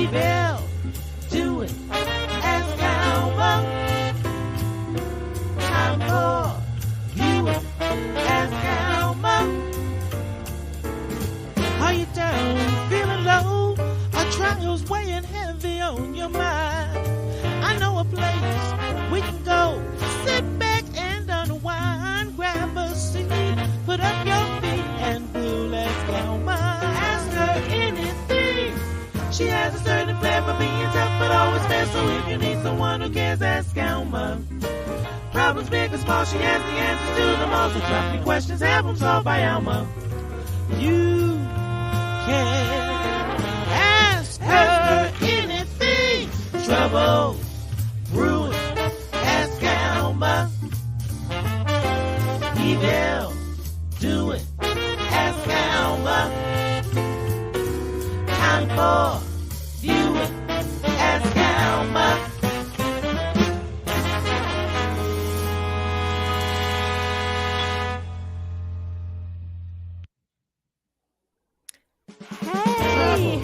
Evil, do it. Ask Alma. Time for you. Ask Alma. Are you down, feeling low? Are trials weighing heavy on your mind? I know a place we can go. Sit back and unwind. Grab a seat, put up your feet, and we'll ask Alma. Ask her anything. She has a certain flair for being tough, but always fair. So if you need someone who cares, ask Alma. Problems big or small, she has the answers to them all. So drop your questions, have them solved by Alma. You can ask her anything. Trouble, ruin, ask Alma. Evil, do it, ask Alma. Time for view it, ask Alma.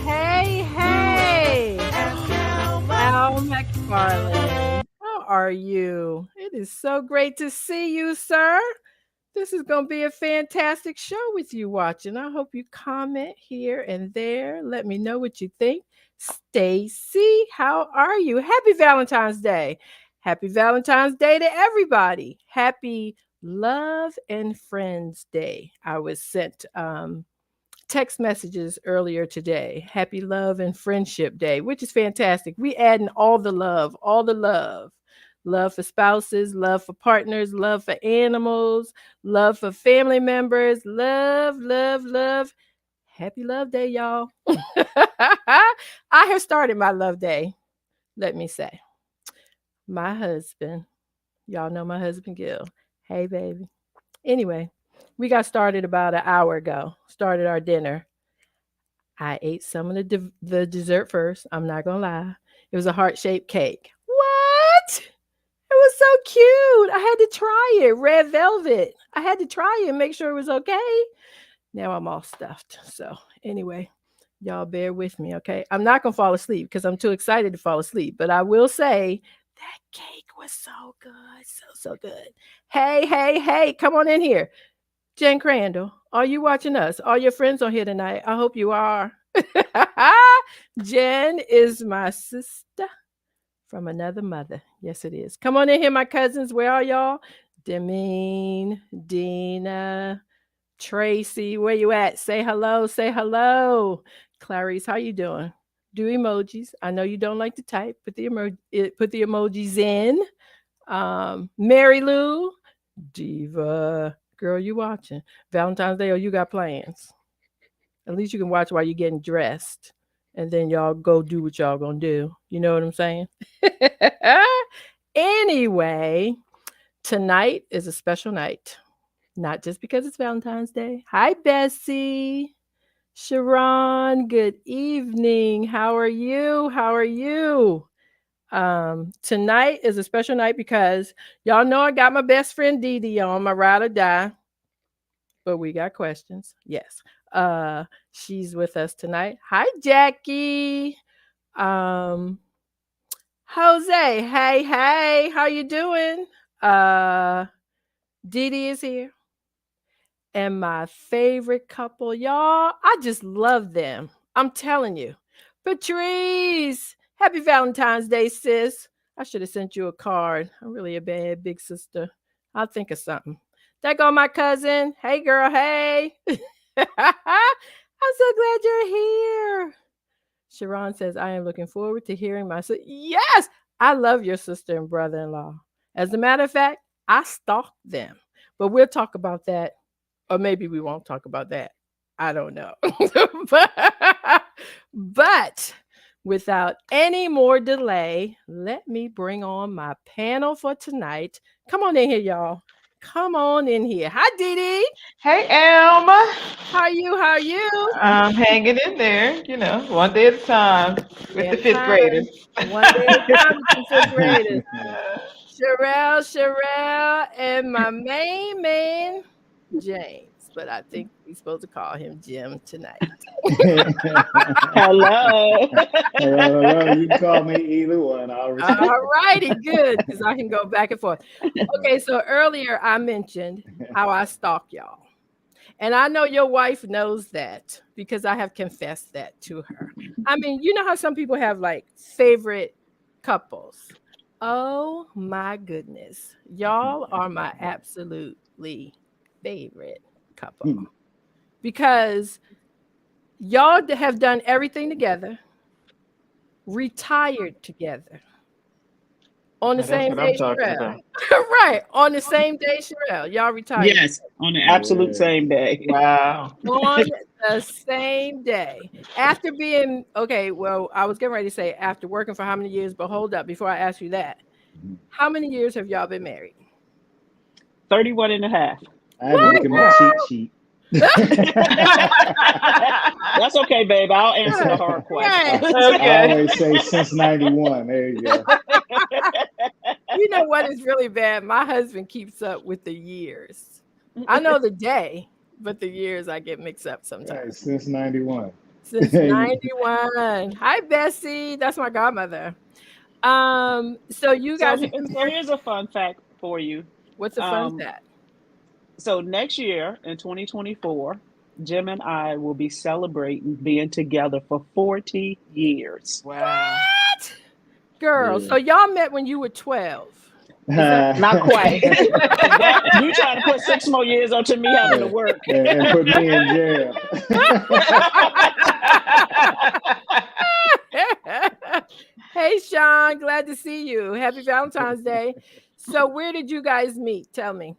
Hey. Al McFarland, how are you? It is so great to see you, sir. This is going to be a fantastic show with you watching. I hope you comment here and there. Let me know what you think. Stacy, how are you? Happy Valentine's Day. Happy Valentine's Day to everybody. Happy Love and Friends Day. I was sent text messages earlier today. Happy Love and Friendship Day, which is fantastic. We adding all the love, love for spouses, love for partners, love for animals, love for family members, love. Happy Love Day, y'all. I have started my love day, let me say. My husband, y'all know my husband, Gill. Hey, baby. Anyway, we got started about an hour ago, started our dinner. I ate some of the dessert first. I'm not going to lie. It was a heart-shaped cake. What? It was so cute. I had to try it. Red velvet. I had to try it and make sure it was okay. Now I'm all stuffed. So anyway, y'all bear with me, okay? I'm not going to fall asleep because I'm too excited to fall asleep. But I will say that cake was so good. So good. Hey. Come on in here. Jen Crandall, are you watching us? All your friends are here tonight. I hope you are. Jen is my sister from another mother. Yes, it is. Come on in here, my cousins. Where are y'all? Demeen, Dina, Tracy, where you at? Say hello. Clarice, how you doing? Do emojis. I know you don't like to type. Put the emojis in. Mary Lou, Diva. Girl, you watching Valentine's Day or you got plans? At least you can watch while you're getting dressed. And then y'all go do what y'all gonna do. You know what I'm saying? Anyway, tonight is a special night. Not just because it's Valentine's Day. Hi, Bessie. Sharon, good evening. How are you? Tonight is a special night because y'all know I got my best friend Dee Dee on, my ride or die. But we got questions. Yes. She's with us tonight. Hi, Jackie. Jose, hey, how you doing? Dee Dee is here. And my favorite couple, y'all, I just love them. I'm telling you. Patrice, happy Valentine's Day, sis. I should have sent you a card. I'm really a bad big sister. I'll think of something. There go my cousin. Hey, girl, hey. I'm so glad you're here. Sharon says, I am looking forward to hearing my sister. Yes, I love your sister and brother-in-law. As a matter of fact, I stalked them. But we'll talk about that. Or maybe we won't talk about that. I don't know. but without any more delay, let me bring on my panel for tonight. Come on in here, y'all. Come on in here. Hi, Dee Dee. Hey, Alma. How are you? I'm hanging in there, one day at a time with the fifth graders. One day at a time with the fifth graders. Sherelle, and my main man, James. but I think we're supposed to call him Jim tonight. Hello. Hello. You can call me either one. I'll respect All it. righty, good, because I can go back and forth. Okay, so earlier I mentioned how I stalk y'all. And I know your wife knows that because I have confessed that to her. I mean, you know how some people have like favorite couples. Oh my goodness. Y'all are my absolutely favorite couple because y'all have done everything together, retired together on the Now that's same what I'm day, talking Sherelle. about. Right. On the same day, Sherelle. Y'all retired Yes, on the absolute Yeah. same day. Wow. on the same day. After being, okay, well, I was getting ready to say after working for how many years, but hold up before I ask you that. How many years have y'all been married? 31 and a half. I had to look What, at my Ooh. cheat girl? sheet. That's okay, babe. I'll answer the hard Right. questions. I Okay. always say since 91. There you go. You know what is really bad? My husband keeps up with the years. I know the day, but the years I get mixed up Hey, sometimes. since 91. Since 91. Hi, Bessie. That's my godmother. So you so, guys have been so married. here's a fun fact for you. What's a fun Um, fact? so next year in 2024, Jim and I will be celebrating being together for 40 years. Wow. What? Girl, Yeah. so y'all met when you were 12. Is that Not quite. That you trying to put 6 more years onto me having to Yeah. work. And put me in jail. Hey, Sean, glad to see you. Happy Valentine's Day. So, where did you guys meet? Tell me.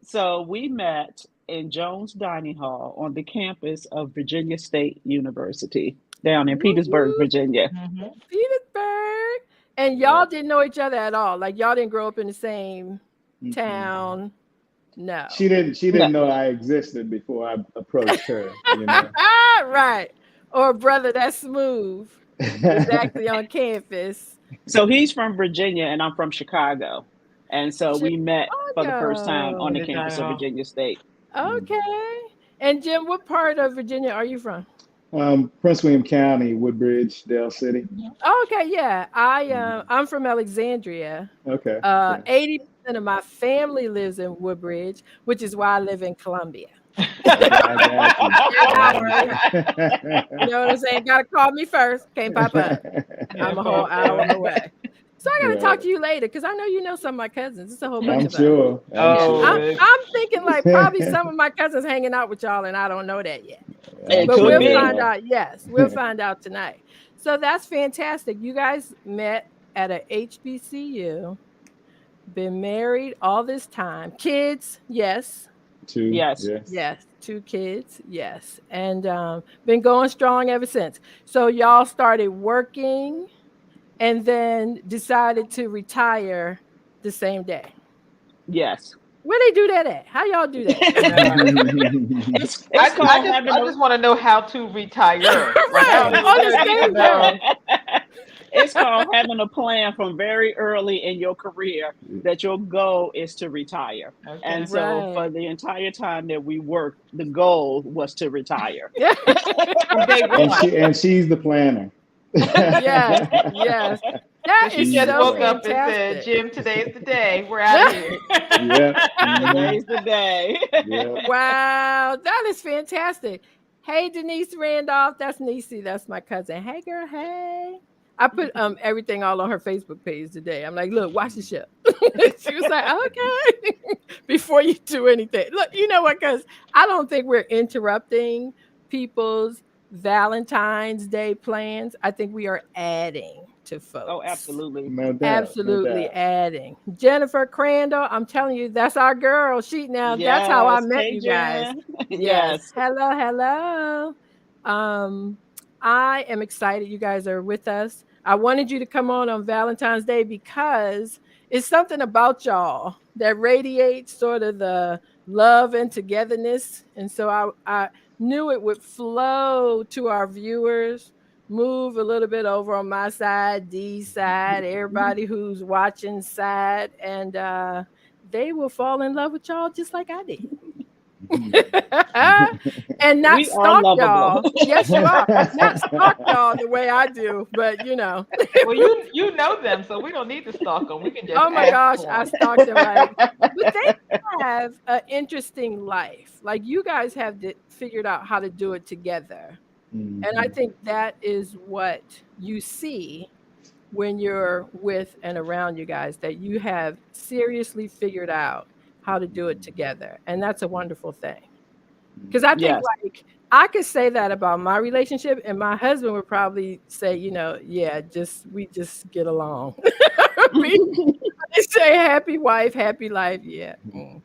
So we met in Jones Dining Hall on the campus of Virginia State University down in Woo Petersburg, woo, Virginia. Hmm. Petersburg. And Yeah. y'all didn't know each other at all. Like, y'all didn't grow up in the same Mm-mm. town. She No. didn't. She No. didn't know I existed before I approached her. You know. Right. Or brother that's smooth was actually on campus. So he's from Virginia and I'm from Chicago. And so we met for the first time on In the Chicago. the dining campus of hall. Virginia State. Okay. And Jim, what part of Virginia are you from? Prince William County, Woodbridge, Dale City. Okay, yeah. Mhm. I'm from Alexandria. Okay. Okay. 80% of my family lives in Woodbridge, which is why I live in Columbia. Okay. I got you. I Hour, you understand. know what I'm saying? Gotta call me first. Can't pop up. I'm Can't a whole pop hour up. away. So I gotta talk Right. to you later because I know you know some of my cousins. It's a whole bunch I'm of us. sure. I'm Yeah, Oh, sure. I'm thinking like probably some of my cousins hanging out with y'all, and I don't know that yet. It I'm But could sure we'll they be. find are. out. Yes, we'll find out tonight. So that's fantastic. You guys met at a HBCU, been married all this time. Kids, yes. Two. Yes. Yes. Yes, 2 kids, yes, and, been going strong ever since. So y'all started working and then decided to retire the same day. Yes. Where they do that at? How y'all do that? Right. It's called having I a just want to know how to retire. Like how Right, do on the you need to same day. know? it's called having a plan from very early in your career that your goal is to retire. And Okay. so for Right. the entire time that we worked, the goal was to retire. From day and one. she's the planner. Yes, yes. So That she is She's just the so woke planner. up and said, fantastic. Jim, today's the day. We're out of here. Yep. Hmm. Today's the day. Yep. Wow, that is fantastic. Hey, Denise Randolph, that's Niecy, that's my cousin. Hey, girl, hey. I put everything all on her Facebook page today. I'm like, look, watch the show. She was like, okay, before you do anything. Look, you know what? Because I don't think we're interrupting people's Valentine's Day plans. I think we are adding to Oh, folks. absolutely. No doubt. No Absolutely doubt. adding. Jennifer Crandall, I'm telling you, that's our girl. She now that's how I Yes. met Hey, you guys. Jen. Yes. Yes. Hello, hello. Um, I am excited you guys are with us. I wanted you to come on Valentine's Day because it's something about y'all that radiates sort of the love and togetherness. And so I knew it would flow to our viewers, move a little bit over on my side, D side, everybody who's watching side, and they will fall in love with y'all just like I did. And not We are stalk lovable. y'all. Yes, you are. Not stalk y'all the way I do, but Well, you know them, so we don't need to stalk them. We can just Oh my ask gosh, for I them. stalked them but they have an interesting life. Like you guys have figured out how to do it together. And I think that is what you see when you're with and around you guys, that you have seriously figured out how to do it together. And that's a wonderful thing. Because I think Yes. like I could say that about my relationship, and my husband would probably say, yeah, we just get along. Me, they say happy wife, happy life. Yeah. And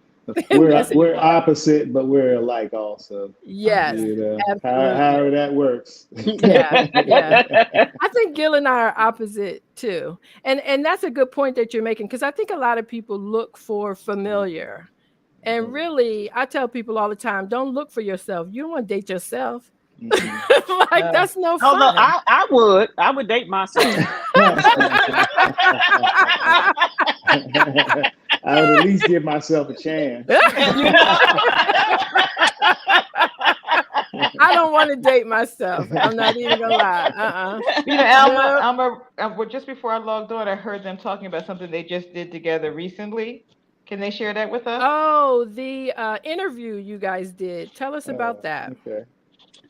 that's We're it. opposite, but we're alike also. Yes, Okay. absolutely. However that works. Yeah, yeah. I think Gill and I are opposite too. And that's a good point that you're making, because I think a lot of people look for familiar. And really, I tell people all the time, don't look for yourself. You don't want to date yourself. Mhm. Like that's no Although fun. I would date myself. I would at least give myself a chance. You know? I don't want to date myself. I'm not even gonna lie. Alma, No. well, just before I logged on, I heard them talking about something they just did together recently. Can they share that with us? Oh, the interview you guys did. Tell us about that. Okay.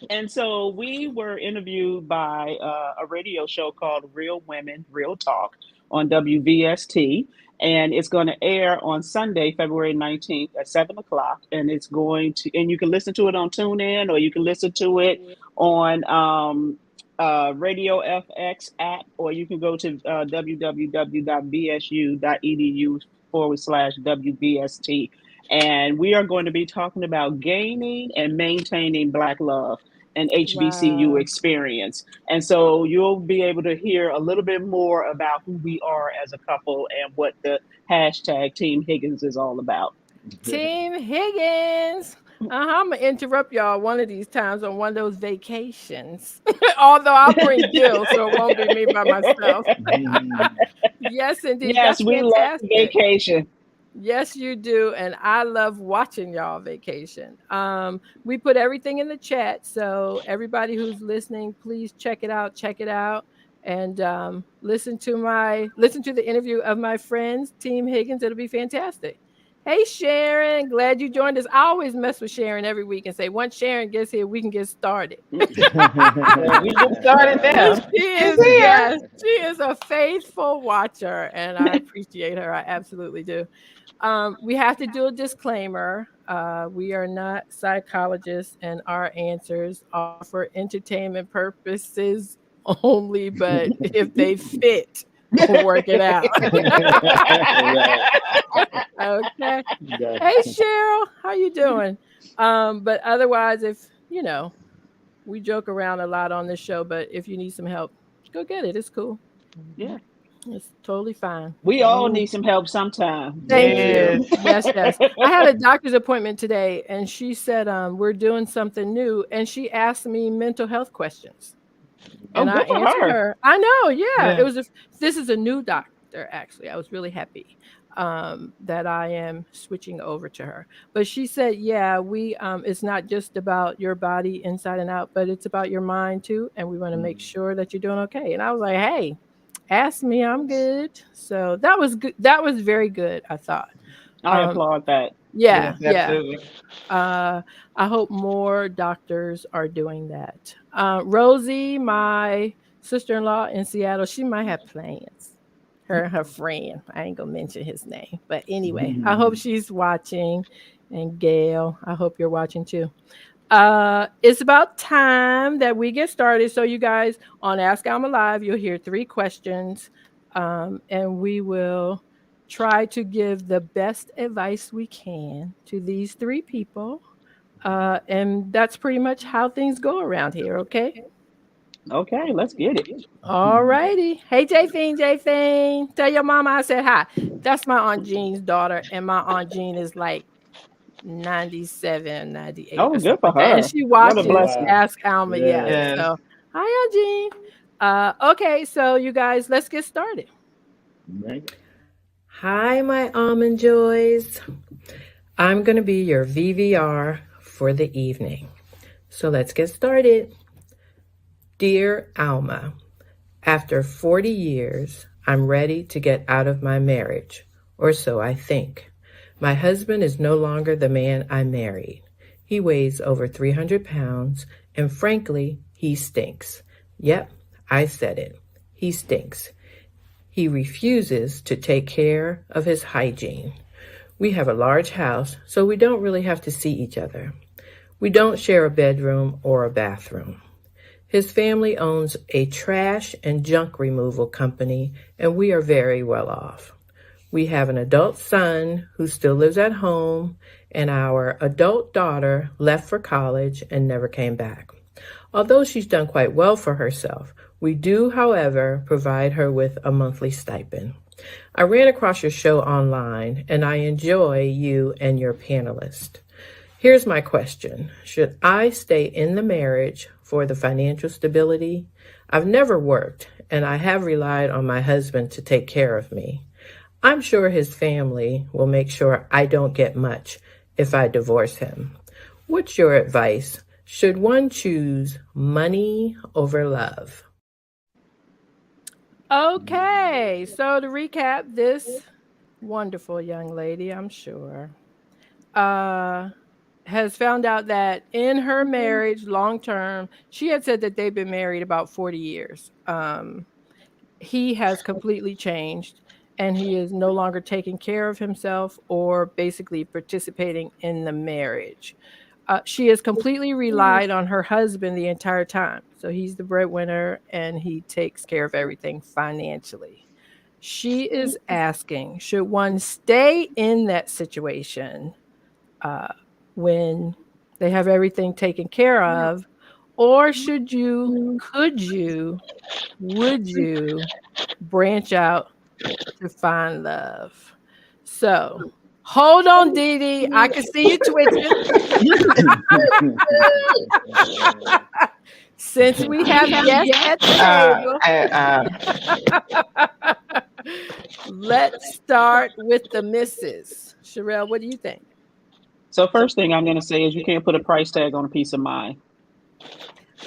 And so we were interviewed by a radio show called Real Women, Real Talk on WVST. And it's going to air on Sunday, February 19th at 7 o'clock. And and you can listen to it on TuneIn, or you can listen to it on Radio FX app, or you can go to www.bsu.edu/WBST. And we are going to be talking about gaining and maintaining Black love and HBCU Wow. experience. And so you'll be able to hear a little bit more about who we are as a couple and what the hashtag Team Higgins is all about. Team Higgins. I'm gonna interrupt y'all one of these times on one of those vacations. Although I'll bring Gill, so it won't be me by myself. Yes, indeed. Yes, That's we love fantastic. vacation. Yes, you do. And I love watching y'all vacation. We put everything in the chat. So everybody who's listening, please check it out. Check it out. And listen to the interview of my friends, Team Higgins. It'll be fantastic. Hey Sharon, glad you joined us. I always mess with Sharon every week and say, once Sharon gets here, we can get started. We just started now. She's here. Yes, she is a faithful watcher, and I appreciate her. I absolutely do. We have to do a disclaimer. We are not psychologists, and our answers are for entertainment purposes only, but if they fit, we'll work it out. Okay. Hey Cheryl, how you doing? But otherwise, if we joke around a lot on this show, but if you need some help, go get it. It's cool. Yeah. It's totally fine. We all need some help sometime. Thank Yes. you. Yes, yes. I had a doctor's appointment today, and she said, we're doing something new, and she asked me mental health questions. Oh, And I good for answered her. her. I know, yeah. Yeah. This is a new doctor, actually. I was really happy that I am switching over to her. But she said, yeah, it's not just about your body inside and out, but it's about your mind too. And we want to make sure that you're doing okay. And I was like, hey, ask me, I'm good. So that was good. That was very good, I thought. I applaud that. Yeah, Yes, yeah. absolutely. I hope more doctors are doing that. Rosie, my sister-in-law in Seattle, she might have plans. Her and her friend. I ain't gonna mention his name, but anyway, I hope she's watching. And Gail, I hope you're watching too. It's about time that we get started. So you guys, on Ask Alma Live, you'll hear 3 questions, and we will try to give the best advice we can to these 3 people. And that's pretty much how things go around here. Okay. Okay, let's get it. All righty. Hey, J-Fing. Tell your mama I said hi. That's my Aunt Jean's daughter, and my Aunt Jean is like 97, 98 Oh, or good something for like that. And her. she What a watches blessing. Ask Alma. Yeah. Yes. Yes. So, hi, Aunt Jean. Okay, so you guys, let's get started. Right. Hi, my almond joys. I'm going to be your VVR for the evening. So let's get started. Dear Alma, after 40 years, I'm ready to get out of my marriage, or so I think. My husband is no longer the man I married. He weighs over 300 pounds, and frankly, he stinks. Yep, I said it. He stinks. He refuses to take care of his hygiene. We have a large house, so we don't really have to see each other. We don't share a bedroom or a bathroom. His family owns a trash and junk removal company, and we are very well off. We have an adult son who still lives at home, and our adult daughter left for college and never came back. Although she's done quite well for herself, we do, however, provide her with a monthly stipend. I ran across your show online, and I enjoy you and your panelists. Here's my question. Should I stay in the marriage for the financial stability? I've never worked, and I have relied on my husband to take care of me. I'm sure his family will make sure I don't get much if I divorce him. What's your advice? Should one choose money over love? Okay, so to recap, this wonderful young lady, I'm sure, has found out that in her marriage, long term, she had said that they've been married about 40 years. He has completely changed, and he is no longer taking care of himself or basically participating in the marriage. She has completely relied on her husband the entire time. So he's the breadwinner and he takes care of everything financially. She is asking, should one stay in that situation when they have everything taken care of? Or could you, would you branch out to find love? So hold on, Dee Dee. I can see you twitching. Since we have guests at the table, let's start with the missus. Sherelle, what do you think? So first thing I'm going to say is you can't put a price tag on a peace of mind.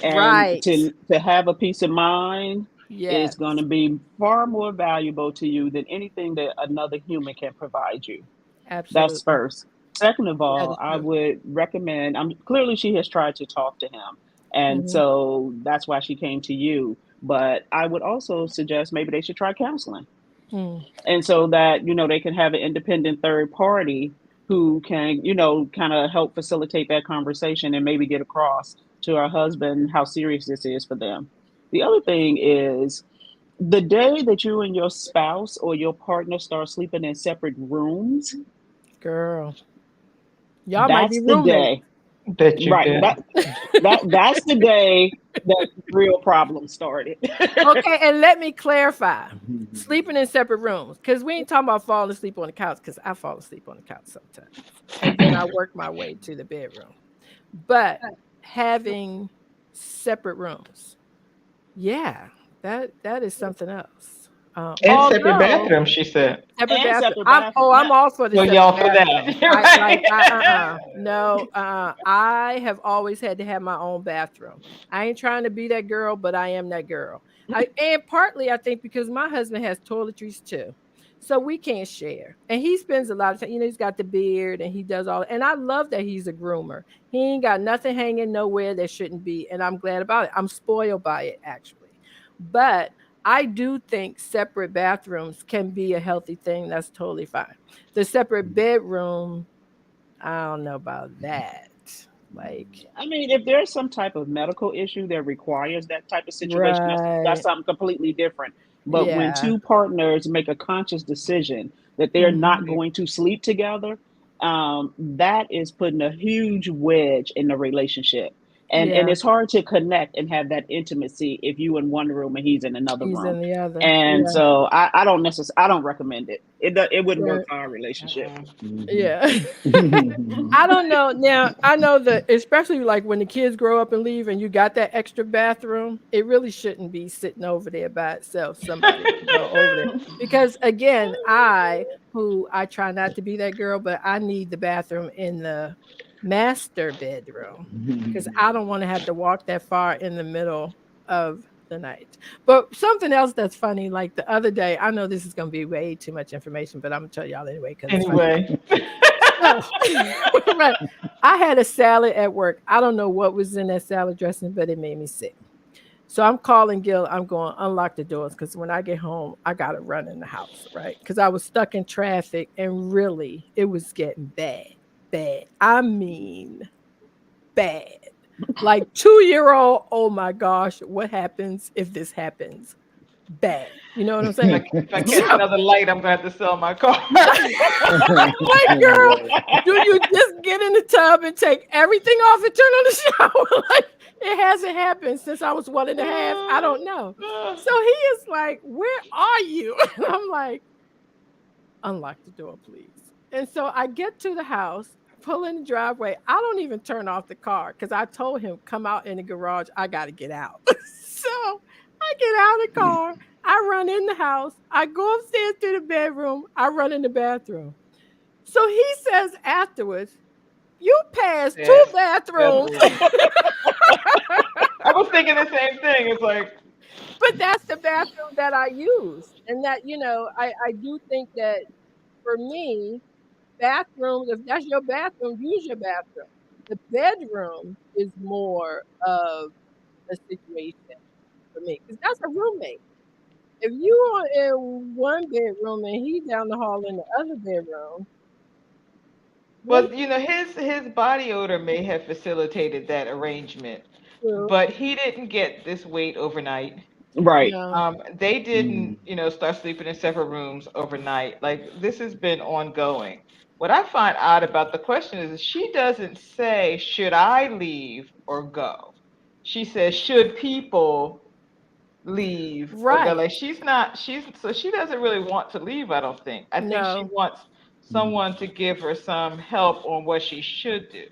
And Right. to have a peace of mind Yes. is going to be far more valuable to you than anything that another human can provide you. Absolutely. That's first. Second of That all, is I true. would recommend, clearly she has tried to talk to him. And Mhm. so that's why she came to you. But I would also suggest maybe they should try counseling. Mm. And so that, they can have an independent third party who can, kind of help facilitate that conversation and maybe get across to her husband how serious this is for them. The other thing is the day that you and your spouse or your partner start sleeping in separate rooms, Girl, y'all might be that's the roommates. day. That you Right. did. That's the day that real problems started. Okay, and let me clarify. Sleeping in separate rooms, because we ain't talking about falling asleep on the couch, because I fall asleep on the couch sometimes. And then I work my way to the bedroom. But having separate rooms, yeah, that is something else. And separate Although bathroom, she said. separate And bathroom. separate I'm bathroom. all for the Well, separate y'all for bathroom. that. No, I have always had to have my own bathroom. I ain't trying to be that girl, but I am that girl. And partly I think because my husband has toiletries too. So we can't share. And he spends a lot of time, he's got the beard and he does all. And I love that he's a groomer. He ain't got nothing hanging nowhere that shouldn't be. And I'm glad about it. I'm spoiled by it, actually. But I do think separate bathrooms can be a healthy thing. That's totally fine. The separate bedroom, I don't know about that. Like, If there's some type of medical issue that requires that type of situation, that's right. something completely different. But when Yeah. two partners make a conscious decision that they're not going to sleep together, that is putting a huge wedge in the relationship. And Yeah. it's hard to connect and have that intimacy if you in one room and he's in another He's room. in the other. And Yeah. so I don't recommend it. It wouldn't work Right. for our relationship. Yeah. I don't know. Now, I know that especially like when the kids grow up and leave and you got that extra bathroom, it really shouldn't be sitting over there by itself. Somebody can go over there. Because again, I who I try not to be that girl, but I need the bathroom in the master bedroom because I don't want to have to walk that far in the middle of the night. But something else that's funny, like the other day, I know this is going to be way too much information, but I'm going to tell y'all anyway because it's funny. Anyway, So, right. I had a salad at work. I don't know what was in that salad dressing, but it made me sick. So I'm calling Gill. I'm going unlock the doors because when I get home, I gotta run in the house, right? Because I was stuck in traffic and really it was getting bad, bad. I mean, bad. Like 2 year old. Oh my gosh, what happens if this happens? Bad. You know what I'm saying? if I catch So another light, I'm gonna have to sell my car. like, girl, Right. do you just get in the tub and take everything off and turn on the shower? Like, it hasn't happened since I was 1.5. I don't know. So he is like, where are you? And I'm like, unlock the door, please. And so I get to the house, pull in the driveway. I don't even turn off the car because I told him, come out in the garage. I got to get out. So I get out of the car. I run in the house. I go upstairs to the bedroom. I run in the bathroom. So he says afterwards, you passed two Yes, bathrooms. bathroom. I was thinking the same thing. It's like, But that's the bathroom that I use. And that, I do think that for me, bathroom, if that's your bathroom, use your bathroom. The bedroom is more of a situation for me because that's a roommate. If you are in one bedroom and he's down the hall in the other bedroom, what well, his body odor may have facilitated that arrangement, do? but he didn't get this weight overnight. Right. No, They didn't, Mm. start sleeping in separate rooms overnight. Like this has been ongoing. What I find odd about the question is she doesn't say, should I leave or go? She says, should people leave or go? right? Like she doesn't really want to leave, I don't think. I think she No, wants Mm. someone to give her some help on what she should do.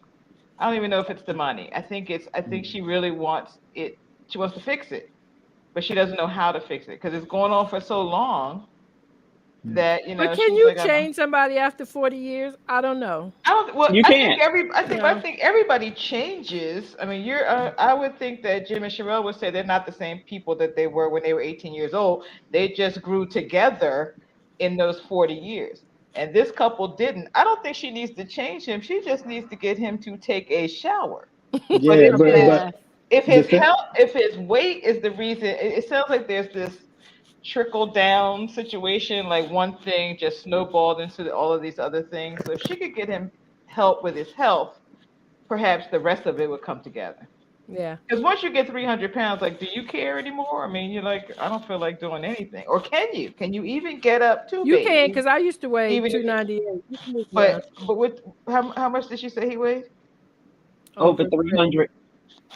I don't even know if it's the money. I think Mm. she really wants it. She wants to fix it, but she doesn't know how to fix it because it's going on for so long Mm. that but can she's you like, change somebody after 40 years? I don't know. I don't. Well, You I think can't. I No, think everybody changes. I mean, you're. I would think that Jim and Sherelle would say they're not the same people that they were when they were 18 years old. They just grew together in those 40 years. And this couple didn't. I don't think she needs to change him. She just needs to get him to take a shower. But Yeah, a but bath. if the his thing, health, if his weight is the reason, it sounds like there's this trickle down situation. Like one thing just snowballed into all of these other things. So if she could get him help with his health, perhaps the rest of it would come together. Yeah, Because once you get 300 pounds, like, do you care anymore? I mean, you're like, I don't feel like doing anything. Or can you? Can you even get up to you can baby? because I used to weigh Even if, 298. You can move around but with how much did she say he weighed? Over over 3. 300.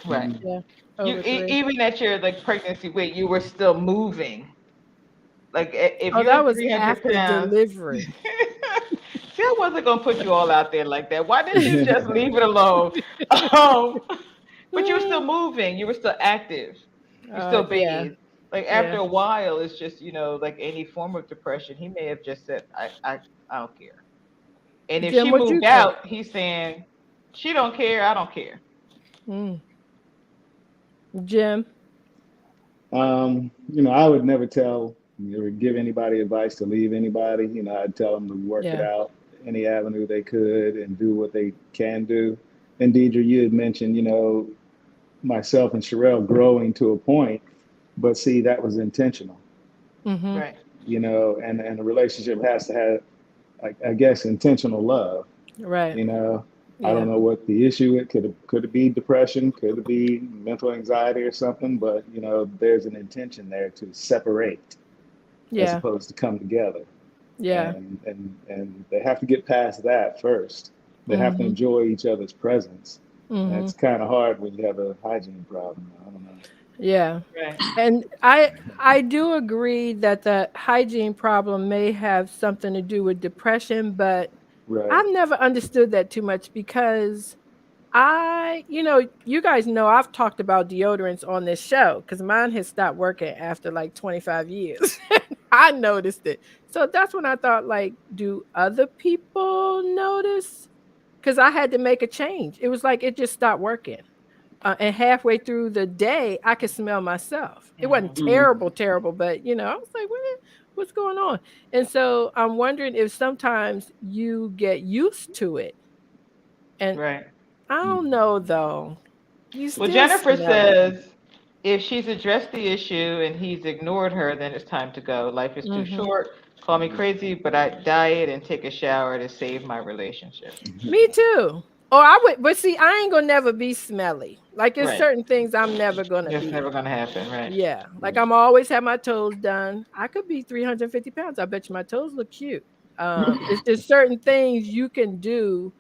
Right. mm. Yeah, You over 3. even at your like pregnancy weight, you were still moving. Like if Oh, you're that was 300 after pounds. delivery. See, I wasn't gonna put you all out there like that. Why didn't you just leave it alone? Um, but you were still moving. You were still active. You still Yeah, bathed. Like after yeah. a while, it's just like any form of depression. He may have just said, I don't care. And if Jim, she what you moved think? out, he's saying she don't care. I don't care. Mm. Jim. I would never give anybody advice to leave anybody. I'd tell them to work it Yeah. out any avenue they could and do what they can do. And Deidre, you had mentioned, myself and Sherelle growing to a point, but see, that was intentional, Mm-hmm. Right. and the relationship has to have, I guess, intentional love. Right. You know, I Yeah. don't know what the issue is. Could it be depression? Could it be mental anxiety or something? But there's an intention there to separate as Yeah. opposed to come together, Yeah. and they have to get past that first. They have to Mm-hmm. enjoy each other's presence. And Mm-hmm. it's kind of hard when you have a hygiene problem. I don't know. Yeah. Right. And I do agree that the hygiene problem may have something to do with depression, but Right. I've never understood that too much because you guys know I've talked about deodorants on this show because mine has stopped working after like 25 years. I noticed it. So that's when I thought, like, do other people notice? Because I had to make a change. It was like it just stopped working. And halfway through the day, I could smell myself. It wasn't terrible, terrible, but I was like, what's going on? And so I'm wondering if sometimes you get used to it. And Right. I don't know though. You Well, still Jennifer smell it. says if she's addressed the issue and he's ignored her, then it's time to go. Life is too Hmm. short. Call me crazy, but I diet and take a shower to save my relationship. Me too. Or I would, but see, I ain't gonna never be smelly. Like there's Right. certain things I'm never gonna That's be. never gonna happen, right? Yeah. Like I'm always have my toes done. I could be 350 pounds. I bet you my toes look cute. It's there's certain things you can do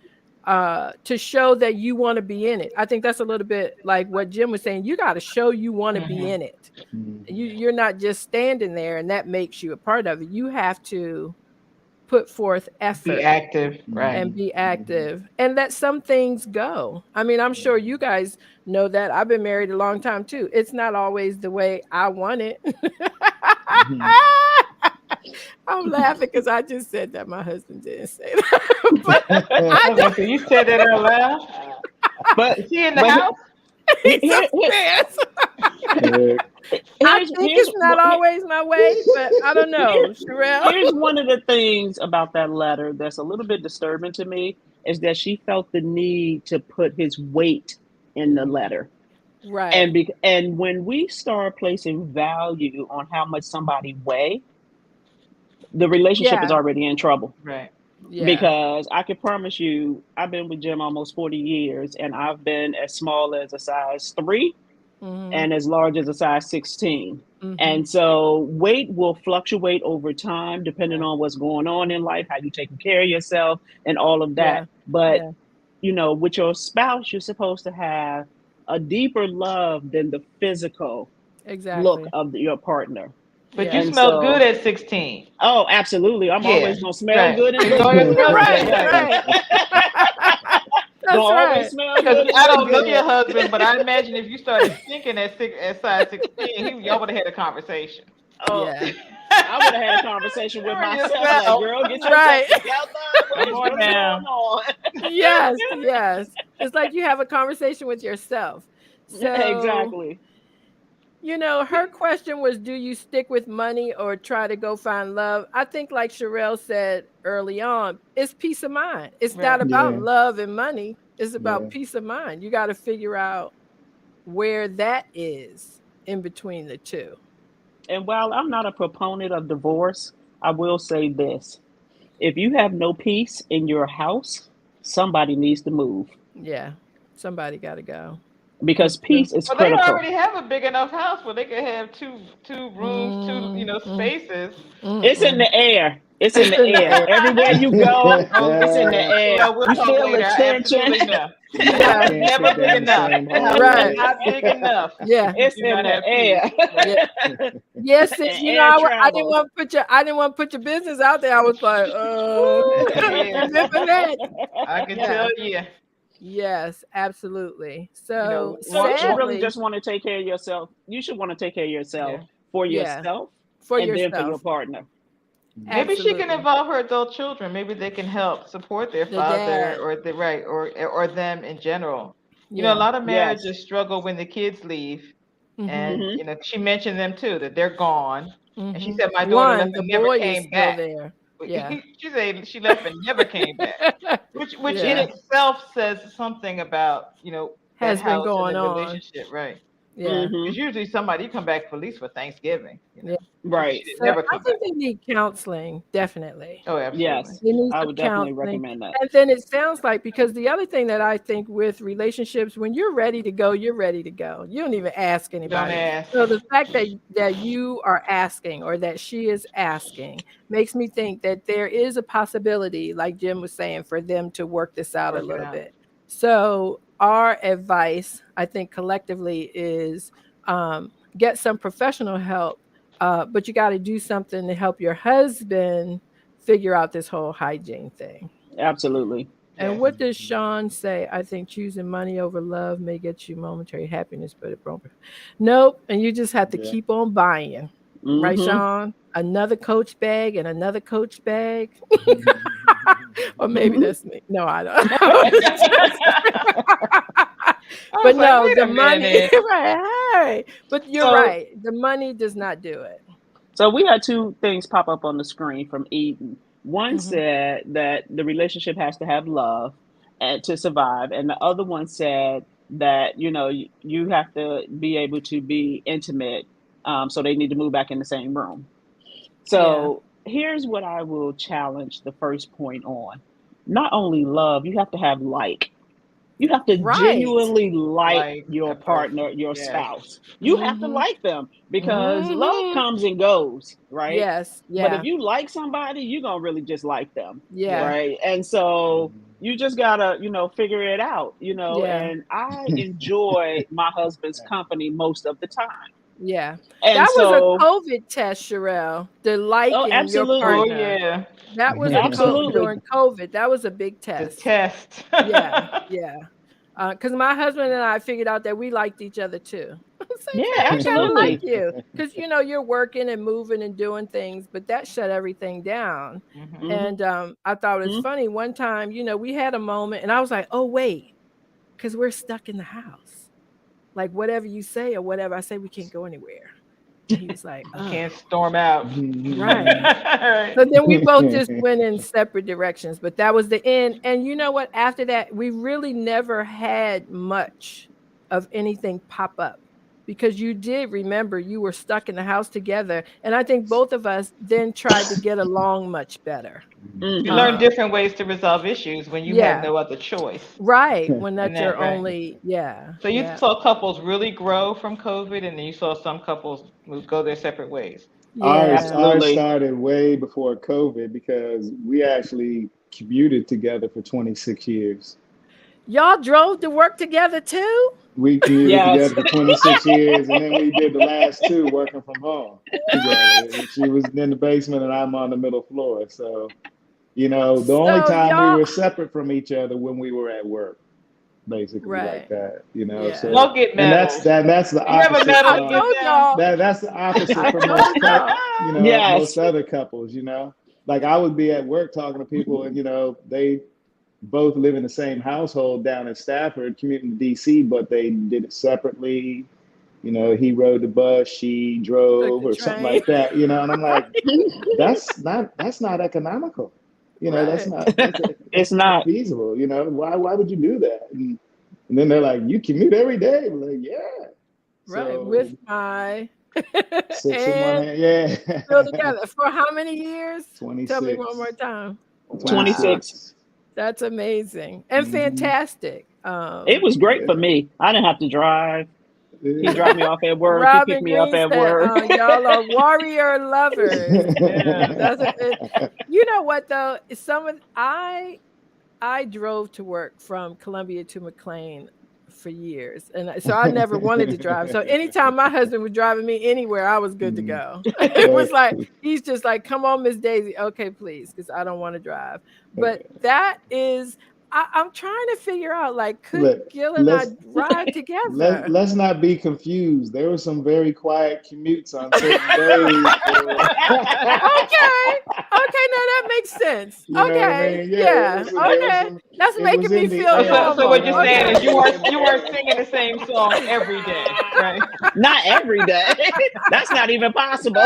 to show that you want to be in it. I think that's a little bit like what Jim was saying. You got to show you want to be in it. You're not just standing there and that makes you a part of it. You have to put forth Be effort active, right? and be active and let some things go. I mean, I'm sure you guys know that. I've been married a long time too. It's not always the way I want it. I'm laughing because I just said that. My husband didn't say that. But I Okay, so you said that out loud. But Is he in the but house? he's here, upstairs. Yeah. I here's think here's it's not always my way, but I don't know, Sherelle. here's one of the things about that letter that's a little bit disturbing to me is that she felt the need to put his weight in the letter. Right. And when we start placing value on how much somebody weigh, the relationship is Yeah. already in trouble. Right. Yeah. Because I can promise you, I've been with Jim almost 40 years, and I've been as small as a size 3 Mm-hmm. and as large as a size 16. Mm-hmm. And so weight will fluctuate over time depending Right. on what's going on in life, how you taking care of yourself, and all of Yeah. that. But, Yeah. with your spouse, you're supposed to have a deeper love than the physical look Exactly. of your partner. But you Yeah. And smelled good so, at 16. oh, absolutely. I'm Yeah. always going to smell Right. good and You look always good. smell good, Right. right? Right. Gonna That's always right. smell Because good and I look don't know good. your husband, but I imagine if you started stinking at size 16, y'all would have had a conversation. Oh, Yeah. I would have had a conversation with For myself, like, yourself. girl, get yourself Right. together. Come on What's now. going on? Yes. Yes. It's like you have a conversation with yourself. So, Exactly. her question was, do you stick with money or try to go find love? I think, like Sherelle said early on, it's peace of mind. It's not Right. about Yeah. love and money. It's about Yeah. peace of mind. You got to figure out where that is in between the two. And while I'm not a proponent of divorce, I will say this. If you have no peace in your house, somebody needs to move Yeah. Somebody got to go. because That's true. peace is Well, they critical. already have a big enough house where they could have two rooms, two Mm, mm, spaces. It's in mm-mm. the air. It's in It's the in the air. air. Everywhere you go, Oh, it's in the air. well, we'll You talk feel later. extension. Absolutely no. The house Yeah. is Can't never fit big down the enough. same The hall. house is Right. not big enough. Yeah. If It's you do in not the have peace. air. Right. Yeah. Yes, sis. And air I didn't travels. want to put your business out there. I was like, Yes, remember that? I can Yeah. tell you. Yes, absolutely. You So know, So you should really sadly, just want to take care of yourself. You should want to take care of yourself yeah. for yeah, yourself for and then for your yourself. partner. Maybe she can Absolutely. involve her adult children. Maybe they can help support their The father dad. or the right or them in general. A Yeah. lot of Yes. marriages struggle when the kids leave, Mm-hmm. and Hmm. she mentioned them too that they're gone, and she Mm-hmm. said my daughter left One, the and never boy is came still back. there. Yeah. She said she left and never came back, which in Yeah. itself says something about that Has been house and going the on. relationship, right? Yeah. Hmm. Because usually somebody you come back for at least for Thanksgiving, Yeah. but Right. she did So never I come back. think they need counseling, definitely. Oh, absolutely. Yes. They need I some would definitely counseling. recommend that. And then it sounds like, because the other thing that I think with relationships, when you're ready to go, you're ready to go. You don't even ask Don't anybody. ask. So the fact that you are asking, or that she is asking, makes me think that there is a possibility, like Jim was saying, for them to work this out a Work it little out. bit. So our advice, I think collectively, is get some professional help, but you got to do something to help your husband figure out this whole hygiene thing. Absolutely. And Yes. what does Sean say? I think choosing money over love may get you momentary happiness, but it won't. Nope. And you just have to Yeah. keep on buying. Right, Hmm. Sean? another Coach bag and another Coach bag. Or maybe that's me. No, I don't. I But was like, no, wait the a money, minute. right? But you're So right. The money does not do it. So we had two things pop up on the screen from Eden. One Hmm. said that the relationship has to have love and to survive, and the other one said that you have to be able to be intimate. So they need to move back in the same room. Yeah. So here's what I will challenge the first point on. Not only love, you have to have like. You have to Right. genuinely like Like your a person. partner, your Yes. spouse. You have to Hmm. like them because love Hmm. comes and goes, right? Yes. But if Yeah. you like somebody, you're going to really just like them, Yeah. Yeah. right? And so you just got to, figure it out, Yeah. and I enjoy my husband's company most of the time. Yeah. And That was a so, COVID test, Sherelle. The oh, liking your Oh absolutely. partner. yeah. That was Absolutely. during COVID. That was a big The test. test. Yeah. Yeah. Because my husband and I figured out that we liked each other too. I was Yeah, like, yeah, I kind of like absolutely. you. Because, you're working and moving and doing things, but that shut everything down. Hmm. Hmm. And I thought it was funny. One time, we had a moment and I was like, oh, wait, because we're stuck in the house. Like, whatever you say or whatever I say, we can't go anywhere. And he was like, You oh, can't storm out. right. Right. So then we both just went in separate directions, but that was the end. And you know what? After that, we really never had much of anything pop up because you did remember you were stuck in the house together. And I think both of us then tried to get along much better. You learn Hmm. different ways to resolve issues when you have Yeah, no other choice. right. When Isn't that's your that right? only, yeah, So you yeah, saw couples really grow from COVID, and then you saw some couples go their separate ways. yeah. Ours Absolutely. started way before COVID because we actually commuted together for 26 years. Y'all drove to work together too? We commuted Yes. together for 26 years, and then we did the last two working from home together. What? She was in the basement, and I'm on the middle floor. So, the only So time we y'all, were separate from each other when we were at work, basically like right. that. Yeah. So, Don't get and that's medals. that that's the You ever opposite medal I to get from told down? y'all. that's the opposite I from told y'all. Yes. most other couples. Like I would be at work talking to people, and they both live in the same household down in Stafford, commuting to DC, but they did it separately. He rode the bus, she Took drove, the or something train. like that. And I'm like, Right. that's not economical. That's Right. not It's that's not not. feasible. Why would you do that? And then they're like, you commute every day. I'm like, yeah. Right. With So my 6 in 1 and hand, still yeah. together. For how many years? Tell me one more 26, time. Wow. 26. 26. That's amazing and Mm-hmm. fantastic. It was great for Yeah. me. I didn't have to drive. He Yeah. dropped me off at work. He picked Robin me up Green at said, work. y'all are warrior lovers. Yeah. That's it. You know what though? I drove to work from Columbia to McLean for years. And so I never wanted to drive. So anytime my husband was driving me anywhere, I was good to Mm. go. It was like, he's just like, come on, Miss Daisy. Okay, please, because I don't want to drive. But that is, I'm trying to figure out, like, could Look, Gill and I let's ride together? let's not be confused. There were some very quiet commutes on certain days for Okay. Okay, now that makes sense. you know what I Okay. mean? Yeah, Yeah. Okay. That's it was making me in the feel So, air, so normal. what you're saying Okay. is it was in you the weren't air. singing the same song every day, right? Not every day. That's not even possible.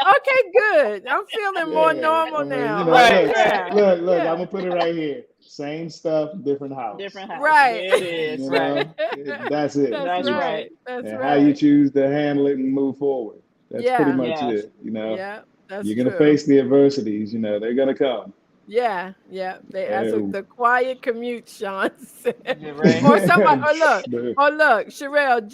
Okay, good. I'm feeling more Yeah, I normal mean, now. Right, Okay, look, yeah. right. look, I'm Yeah. gonna put it right here. Same stuff, different house. Different house. Right. There it is. Right. That's it. That's That's right. right. That's And how you right. choose to handle it and move forward. That's pretty Yeah. much Yes. it. Yeah. That's You're gonna true. face the adversities. They're gonna come. Yeah. Yeah. That's Uh, the quiet commute, Sean said. You're right. Or somebody, but or look, Sherelle,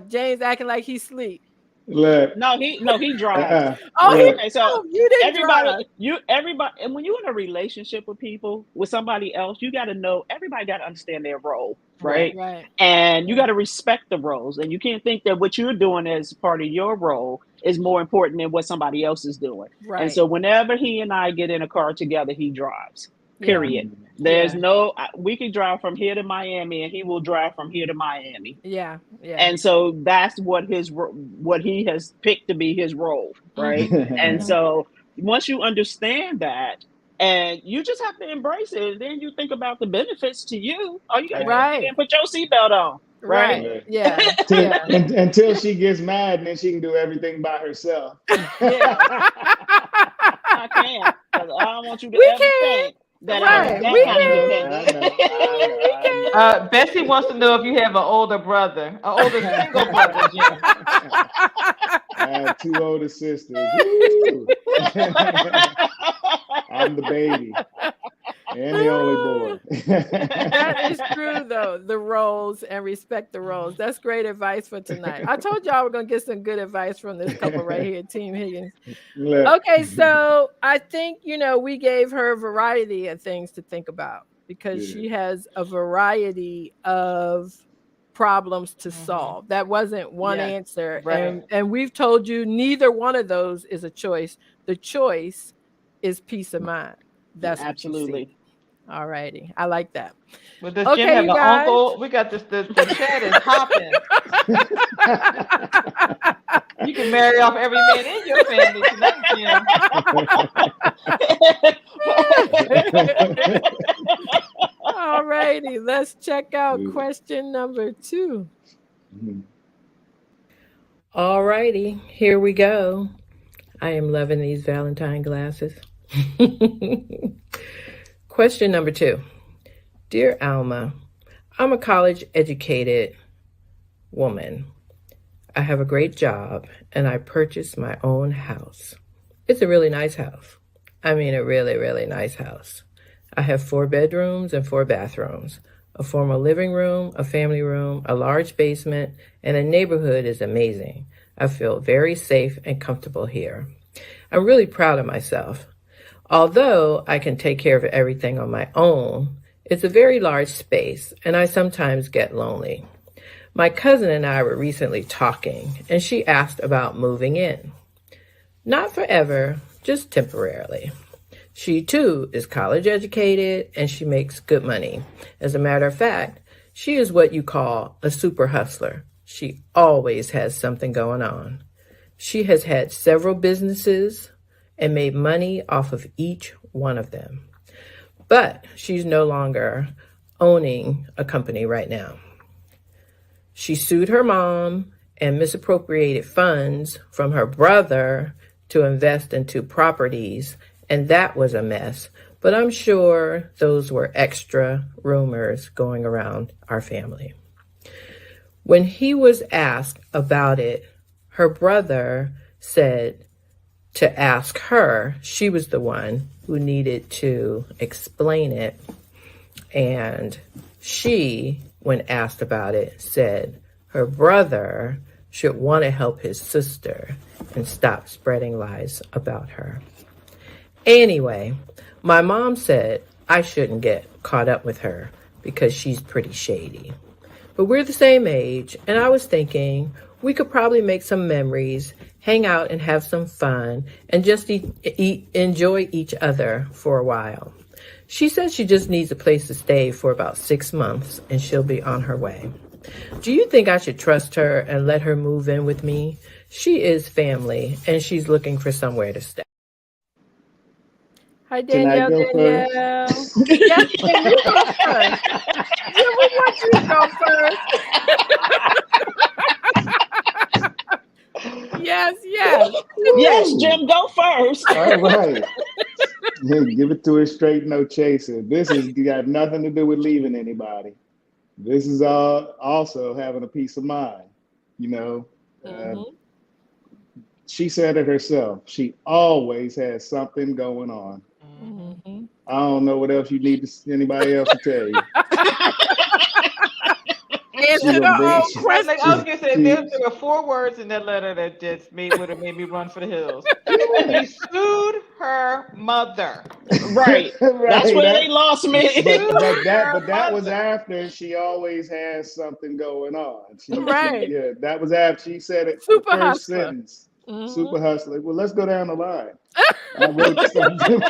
James acting like he sleep. look, No, he drives. Oh, he look, Okay, so drove. You didn't drive. everybody, and when you're in a relationship with people, with somebody else, you got to know, everybody got to understand their role, Right. right? Right. And you got to respect the roles, and you can't think that what you're doing as part of your role is more important than what somebody else is doing. And Right. so whenever he and I get in a car together, he drives. Yeah. Period. There's Yeah. no, we can drive from here to Miami and he will drive from here to Miami. Yeah. Yeah. And so that's what he has picked to be his role, right? And Mhm. so once you understand that, and you just have to embrace it, and then you think about the benefits to you. All you gotta do is get Right. in, put your seatbelt on, right? Right. Yeah. Till- Yeah. until she gets mad, and then she can do everything by herself. Yeah, I can't, because I don't want you to We ever can. think that I'm Right. that We kind of can. I dependent. know, I know, We I know. can. Bessie wants to know if you have an older brother, an older single brother, Jim. I have two older sisters. Woo! I'm the baby and the only boy. That is true, though. The roles, and respect the roles. That's great advice for tonight. I told y'all we're going to get some good advice from this couple right here, Team Higgins. Look. Okay, so I think, we gave her a variety of things to think about because she has a variety of problems to solve. That wasn't one Yes, answer. right. And we've told you neither one of those is a choice. The choice is peace of mind. That's what you see. absolutely. All righty. I like that. But does Jim Okay, have you an guys. uncle? We got this. The chat is hopping. You can marry off every man in your family tonight, Jim. All righty. Let's check out question number 2. All righty. Here we go. I am loving these Valentine glasses. Question number 2. Dear Alma, I'm a college educated woman. I have a great job and I purchased my own house. It's a really nice house. I mean, a really, really nice house. I have 4 bedrooms and 4 bathrooms, a formal living room, a family room, a large basement, and the neighborhood is amazing. I feel very safe and comfortable here. I'm really proud of myself. Although I can take care of everything on my own, it's a very large space and I sometimes get lonely. My cousin and I were recently talking and she asked about moving in. Not forever, just temporarily. She too is college educated and she makes good money. As a matter of fact, she is what you call a super hustler. She always has something going on. She has had several businesses and made money off of each one of them. But she's no longer owning a company right now. She sued her mom and misappropriated funds from her brother to invest into properties, and that was a mess. But I'm sure those were extra rumors going around our family. When he was asked about it, her brother said to ask her. She was the one who needed to explain it. And she, when asked about it, said her brother should want to help his sister and stop spreading lies about her. Anyway, my mom said I shouldn't get caught up with her because she's pretty shady. But we're the same age, and I was thinking we could probably make some memories, hang out and have some fun, and just enjoy each other for a while. She says she just needs a place to stay for about 6 months, and she'll be on her way. Do you think I should trust her and let her move in with me? She is family, and she's looking for somewhere to stay. Hi, Danielle. Can I go Danielle. Yes, can you go first? Yeah, we want you to go first. Yes. Yes, Jim, go first. All right. Give it to her straight, no chaser. This has got nothing to do with leaving anybody. This is also having a peace of mind. She said it herself. She always has something going on. Mm-hmm. I don't know what else you need anybody else to tell you. Answer the whole question. Like, I was gonna say there were 4 words in that letter that just would have made me run for the hills. He sued her mother. Right. That's where they lost me. But that was after she always has something going on. Right. Yeah, that was after she said it. Super the first hustler. sentence. Mm-hmm. Super hustler. Well, let's go down the line. I wrote something.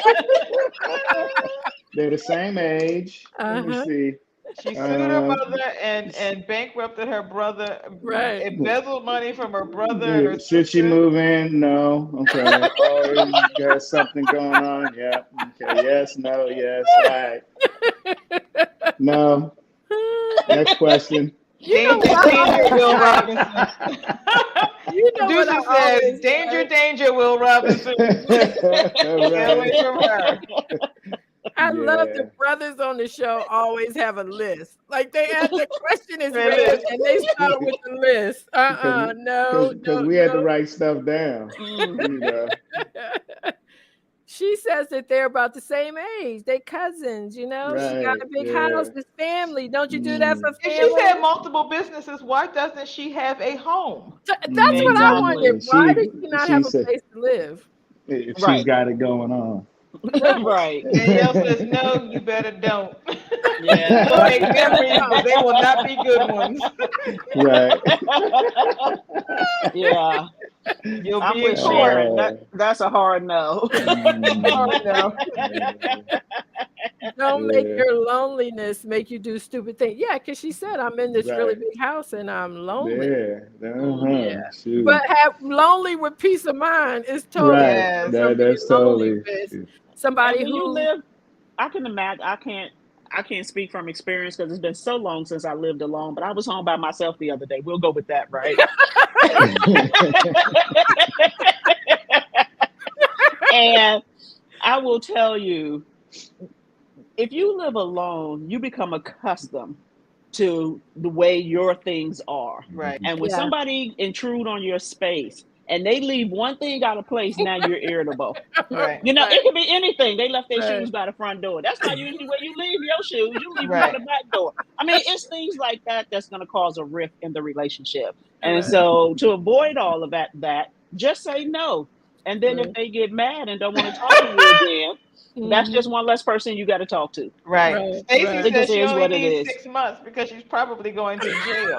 They're the same age. Let me Uh-huh. see. She sued her Uh, mother and bankrupted her brother, Right. embezzled money from her brother and her should she sister. move in? No. Okay. Oh, you got something going on? Yeah. Okay. Yes. No. Yes. All right. No. Next question. You know what I Danger, always Will say? Robinson. You know what Producer I says, always danger, say? danger, Will Robinson. Get away Right. from her. I love the Yeah. brothers on the show always have a list. Like they ask the question is It read is. and they start with the list. No, Because no, we had to no. write stuff down. You know. She says that they're about the same age. They cousins, you know. She got Right. a big house, Yeah. this family. Don't you do that for If she's family? had multiple businesses, why doesn't she have a home? That's what I wondered. Exactly. Why does she not She have a said place to live? if she's Right. got it going on. Right. Danielle says, no, you better don't. Yeah. We'll make memories, but they will not be good ones. Right. Yeah. You'll I'm be in with court. Sharon. That's a hard no. Oh, no. Don't make Yeah. your loneliness make you do stupid things. Yeah, because she said I'm in this really Right. big house and I'm lonely. Yeah. Yeah. Shoot. But have lonely with peace of mind is totally Right. Yes. different from being That's lonely totally. with And somebody when you who live, I can imagine. I can't speak from experience because it's been so long since I lived alone. But I was home by myself the other day. We'll go with that, right? And I will tell you, if you live alone, you become accustomed to the way your things are. Right. And when yeah. somebody intrude on your space and they leave one thing out of place, now you're irritable. Right. You know, Right. it could be anything. They left their Right. shoes by the front door. That's not usually where you leave your shoes. You leave them Right. by the back door. I mean, it's things like that that's going to cause a rift in the relationship. And Right. so to avoid all of that, just say no. And then if Right. they get mad and don't want to talk to you again, that's Mhm. just one less person you got to talk to. Right. Right. Stacy Right. It says just she is only what it needs is. 6 months because she's probably going to jail.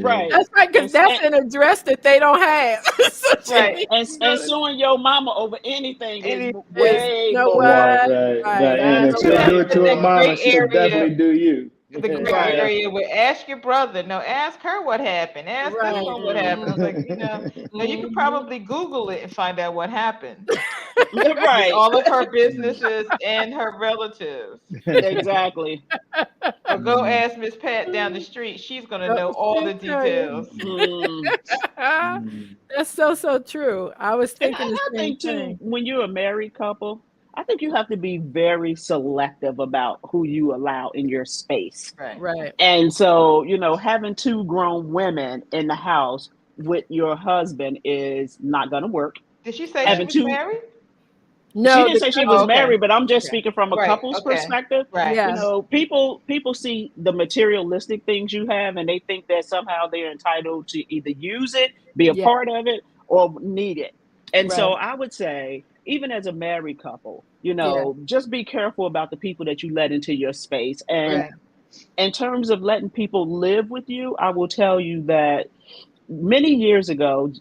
Right. That's right, because And, that's an address that they don't have. So she Right. needs to go and to- suing your mama over anything is Any- way you know more. what? Right. Right. And if That's she'll do way it to her the more. mama, gray she'll area, definitely do you. the gray Right. area would ask your brother. No, ask her what happened. Ask this Right. one what happened. I was like, no, you can Mhm. probably Google it and find out what happened. Right. All of her businesses and her relatives. Exactly. Or go ask Miss Pat down the street. She's gonna know all the She'll tell you. details. That's so true. I was And thinking the I same think too, thing. when you're a married couple, I think you have to be very selective about who you allow in your space. Right. Right. And so, you know, having two grown women in the house with your husband is not going to work. Did she say she Having was two, married? she No, didn't say she was okay. married, but I'm just Okay. speaking from a Right. couple's Okay. perspective. Right. Yeah. You know, people see the materialistic things you have and they think that somehow they're entitled to either use it, be a Yeah. part of it, or need it. And so Right. I would say, even as a married couple, you know, just be careful about the people that you let into your space. And Right. in terms of letting people live with you, I will tell you that many years ago,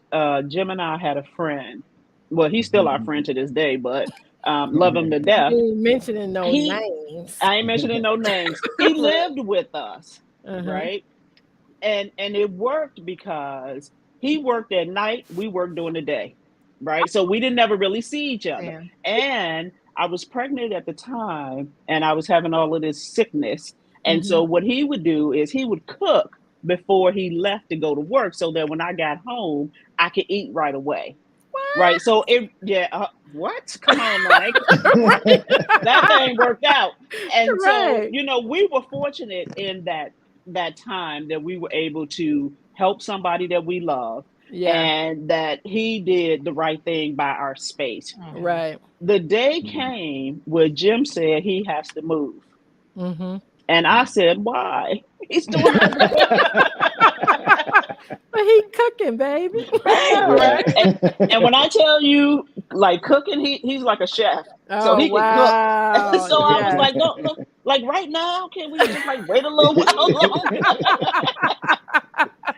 Jim and I had a friend. Well, he's still our friend to this day, but love him to death. You ain't mentioning no He, names. I ain't mentioning no names. He lived with us, right? And it worked because he worked at night, we worked during the day, right? So we didn't never really see each other. Damn. And I was pregnant at the time, and I was having all of this sickness. And so what he would do is he would cook before he left to go to work, so that when I got home, I could eat right away. Right. So what? Come on, Mike. That thing worked out. And so, Right. you know, we were fortunate in that time that we were able to help somebody that we love, Yeah. and that he did the right thing by our space. Right. The day came where Jim said he has to move. Mm-hmm. And I said, why? He's doing But he cooking, baby. right. And when I tell you, like cooking, he's like a chef. So he can wow. cook. So I was Yes. like, no, like right now, can we just like wait a little while longer?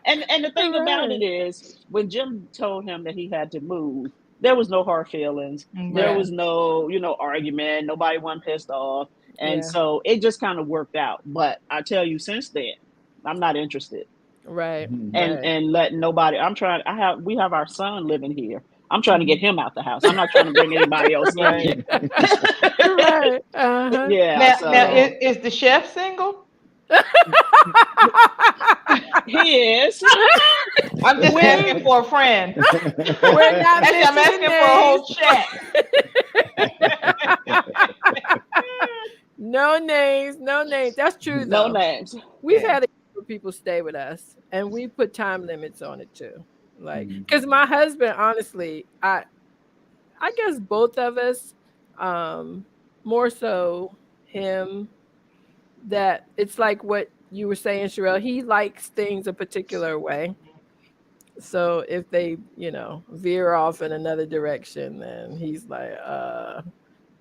And the thing about it is, when Jim told him that he had to move, there was no hard feelings. There Right. was no, argument. Nobody wasn't pissed off. And Yeah. so it just kind of worked out. But I tell you, since then, I'm not interested. Right. And Right. and letting nobody. We have our son living here. I'm trying to get Mhm. him out the house. I'm not trying to bring anybody else Right. in. Right. Uh-huh. Yeah. Now So is the chef single? he is. I'm just We're asking for a friend. We're not Actually, I'm mentioning asking for a whole names. chat. No names. No names. That's true no though. names. We've Yeah. had a couple people stay with us, and we put time limits on it too. Like, because my husband, honestly, I guess both of us, more so him, that it's like what you were saying, Sherelle. He likes things a particular way. So if they, veer off in another direction, then he's like,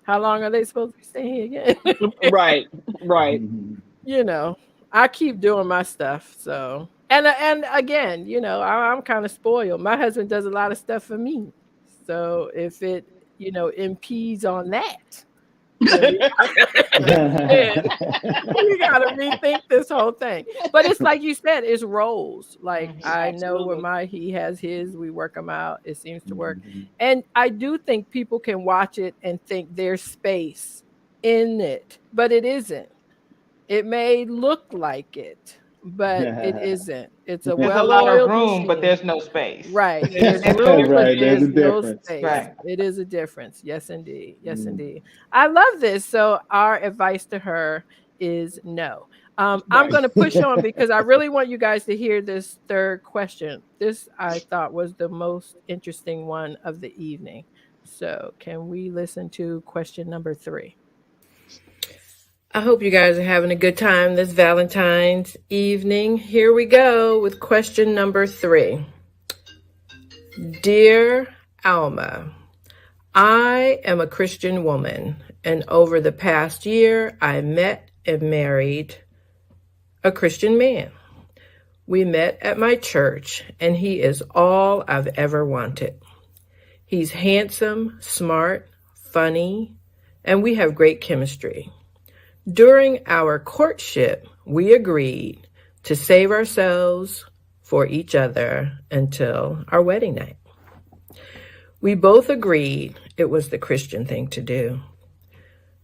how long are they supposed to be staying here again? Right. Right. I keep doing my stuff. So, and again, I'm kind of spoiled. My husband does a lot of stuff for me. So if it, impedes on that, then we gotta rethink this whole thing. But it's like you said, it's roles. Like I know where he has his, we work them out. It seems to work. And I do think people can watch it and think there's space in it, but it isn't. It may look like it, but it isn't. It's a There's a lot of well-oiled room, but machine. there's no space. Right. There's room, but Right, there's there's a no difference. space. Right. It is a difference. Yes, indeed. Yes, indeed. I love this. So our advice to her is no. I'm going to push on because I really want you guys to hear this third question. This I thought was the most interesting one of the evening. So can we listen to question number 3? I hope you guys are having a good time this Valentine's evening. Here we go with question number 3. Dear Alma, I am a Christian woman, and over the past year, I met and married a Christian man. We met at my church, and he is all I've ever wanted. He's handsome, smart, funny, and we have great chemistry. During our courtship, we agreed to save ourselves for each other until our wedding night. We both agreed it was the Christian thing to do.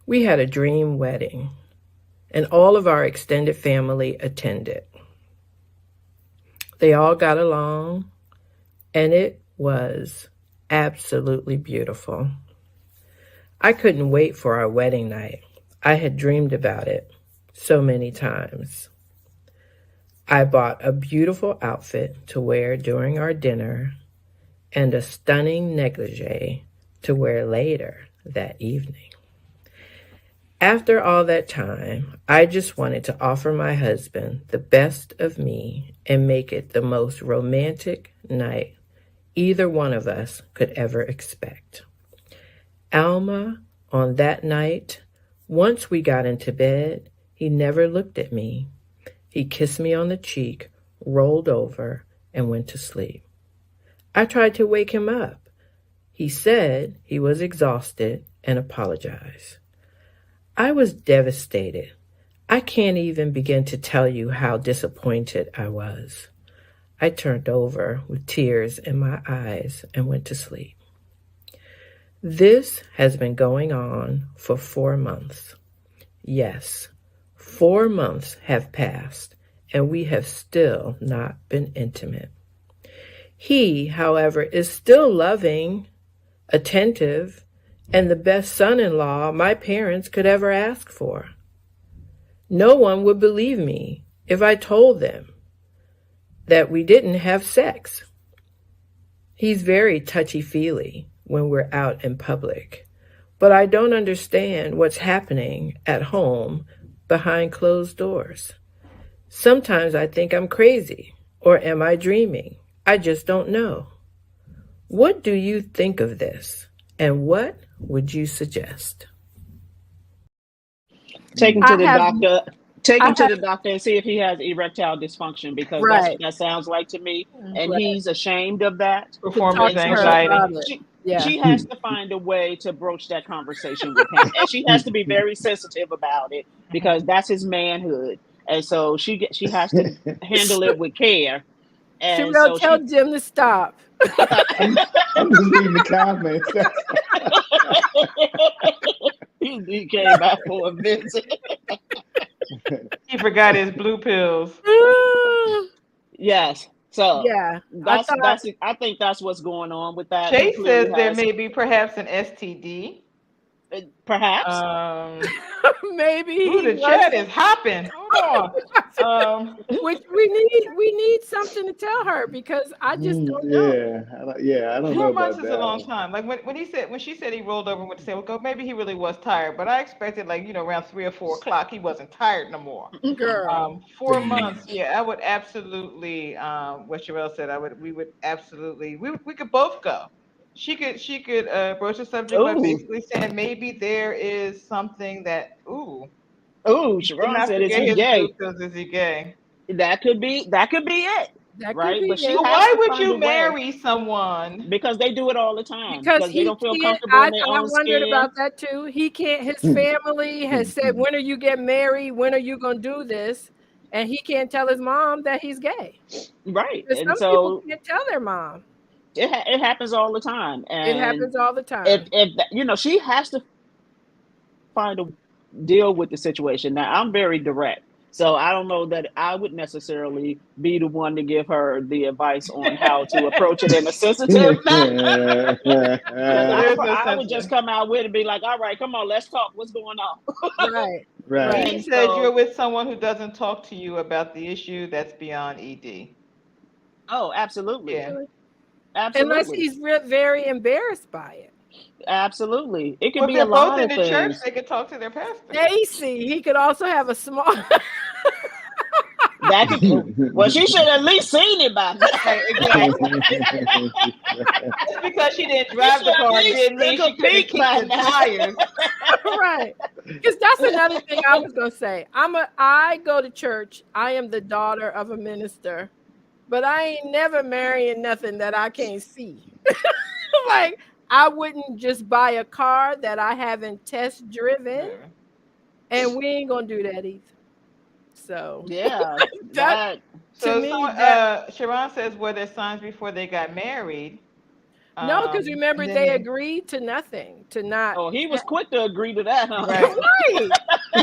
We had a dream wedding, and all of our extended family attended. They all got along, and it was absolutely beautiful. I couldn't wait for our wedding night. I had dreamed about it so many times. I bought a beautiful outfit to wear during our dinner and a stunning negligee to wear later that evening. After all that time, I just wanted to offer my husband the best of me and make it the most romantic night either one of us could ever expect. Alma, on that night, once we got into bed, he never looked at me. He kissed me on the cheek, rolled over, and went to sleep. I tried to wake him up. He said he was exhausted and apologized. I was devastated. I can't even begin to tell you how disappointed I was. I turned over with tears in my eyes and went to sleep. This has been going on for 4 months. Yes, 4 months have passed, and we have still not been intimate. He, however, is still loving, attentive, and the best son-in-law my parents could ever ask for. No one would believe me if I told them that we didn't have sex. He's very touchy-feely when we're out in public, but I don't understand what's happening at home behind closed doors. Sometimes I think I'm crazy, or am I dreaming? I just don't know. What do you think of this, and what would you suggest? Take him to the doctor. Take him to the doctor and see if he has erectile dysfunction, because that's what that sounds like to me. And he's ashamed of that. Performance anxiety. Yeah. she has to find a way to broach that conversation with him, and she has to be very sensitive about it because that's his manhood, and so she has to handle it with care. And Sherelle, so tell Jim to stop. I'm just reading the comments. he came back for a visit. He forgot his blue pills. Yes. So Yeah, I think that's what's going on with that. He Chase clearly says there has, may be perhaps an STD. perhaps. maybe Ooh, he the chat wasn't. is hopping. Hold on. Which we need something to tell her because I just don't know. I don't know 4 about months is a that long one. time. Like when she said he rolled over and went to say, well, go, maybe he really was tired. But I expected around 3 or 4 o'clock he wasn't tired no more. Girl. 4 months, yeah, I would absolutely. What Sherelle said, we would absolutely. We could both go. She could broach the subject by Ooh. basically saying maybe there is something that you Sharon cannot said, is forget he his gay? blue pills. Is he gay? That could be it. That could Right. be But she it. But has why to would find a you way marry someone? because they do it all the time Because because they he don't feel can't. comfortable in their I own wondered skin. about that too. He can't. His family has said, "When are you getting married? When are you gonna do this?" And he can't tell his mom that he's gay. Right. Because And some people so can't tell their mom. it happens all the time. It And happens all the time. she has to find a deal with the situation. Now I'm very direct. So I don't know that I would necessarily be the one to give her the advice on how to approach it in a sensitive manner. Because There's no I would sense. just come out with it and be like, all right, come on, let's talk. What's going on? Right. He said you're with someone who doesn't talk to you about the issue. That's beyond ED. Oh, absolutely. Yeah. Absolutely. Unless he's very embarrassed by it. Absolutely. It could Well, be if a they're both lot in of the church, things. they could talk to their pastor. Stacy, he could also have a small. That could, well, she should at least seen it by now. Right, exactly. Just because she didn't drive the car didn't mean she couldn't kick the tires. Right. Because that's another thing I was gonna say. I go to church. I am the daughter of a minister, but I ain't never marrying nothing that I can't see. Like I wouldn't just buy a car that I haven't test driven, and we ain't gonna do that either. So yeah, So me, Sharon says, were there signs before they got married? No, because remember they agreed to nothing, to not. Oh, he was quick to agree to that, huh? Right.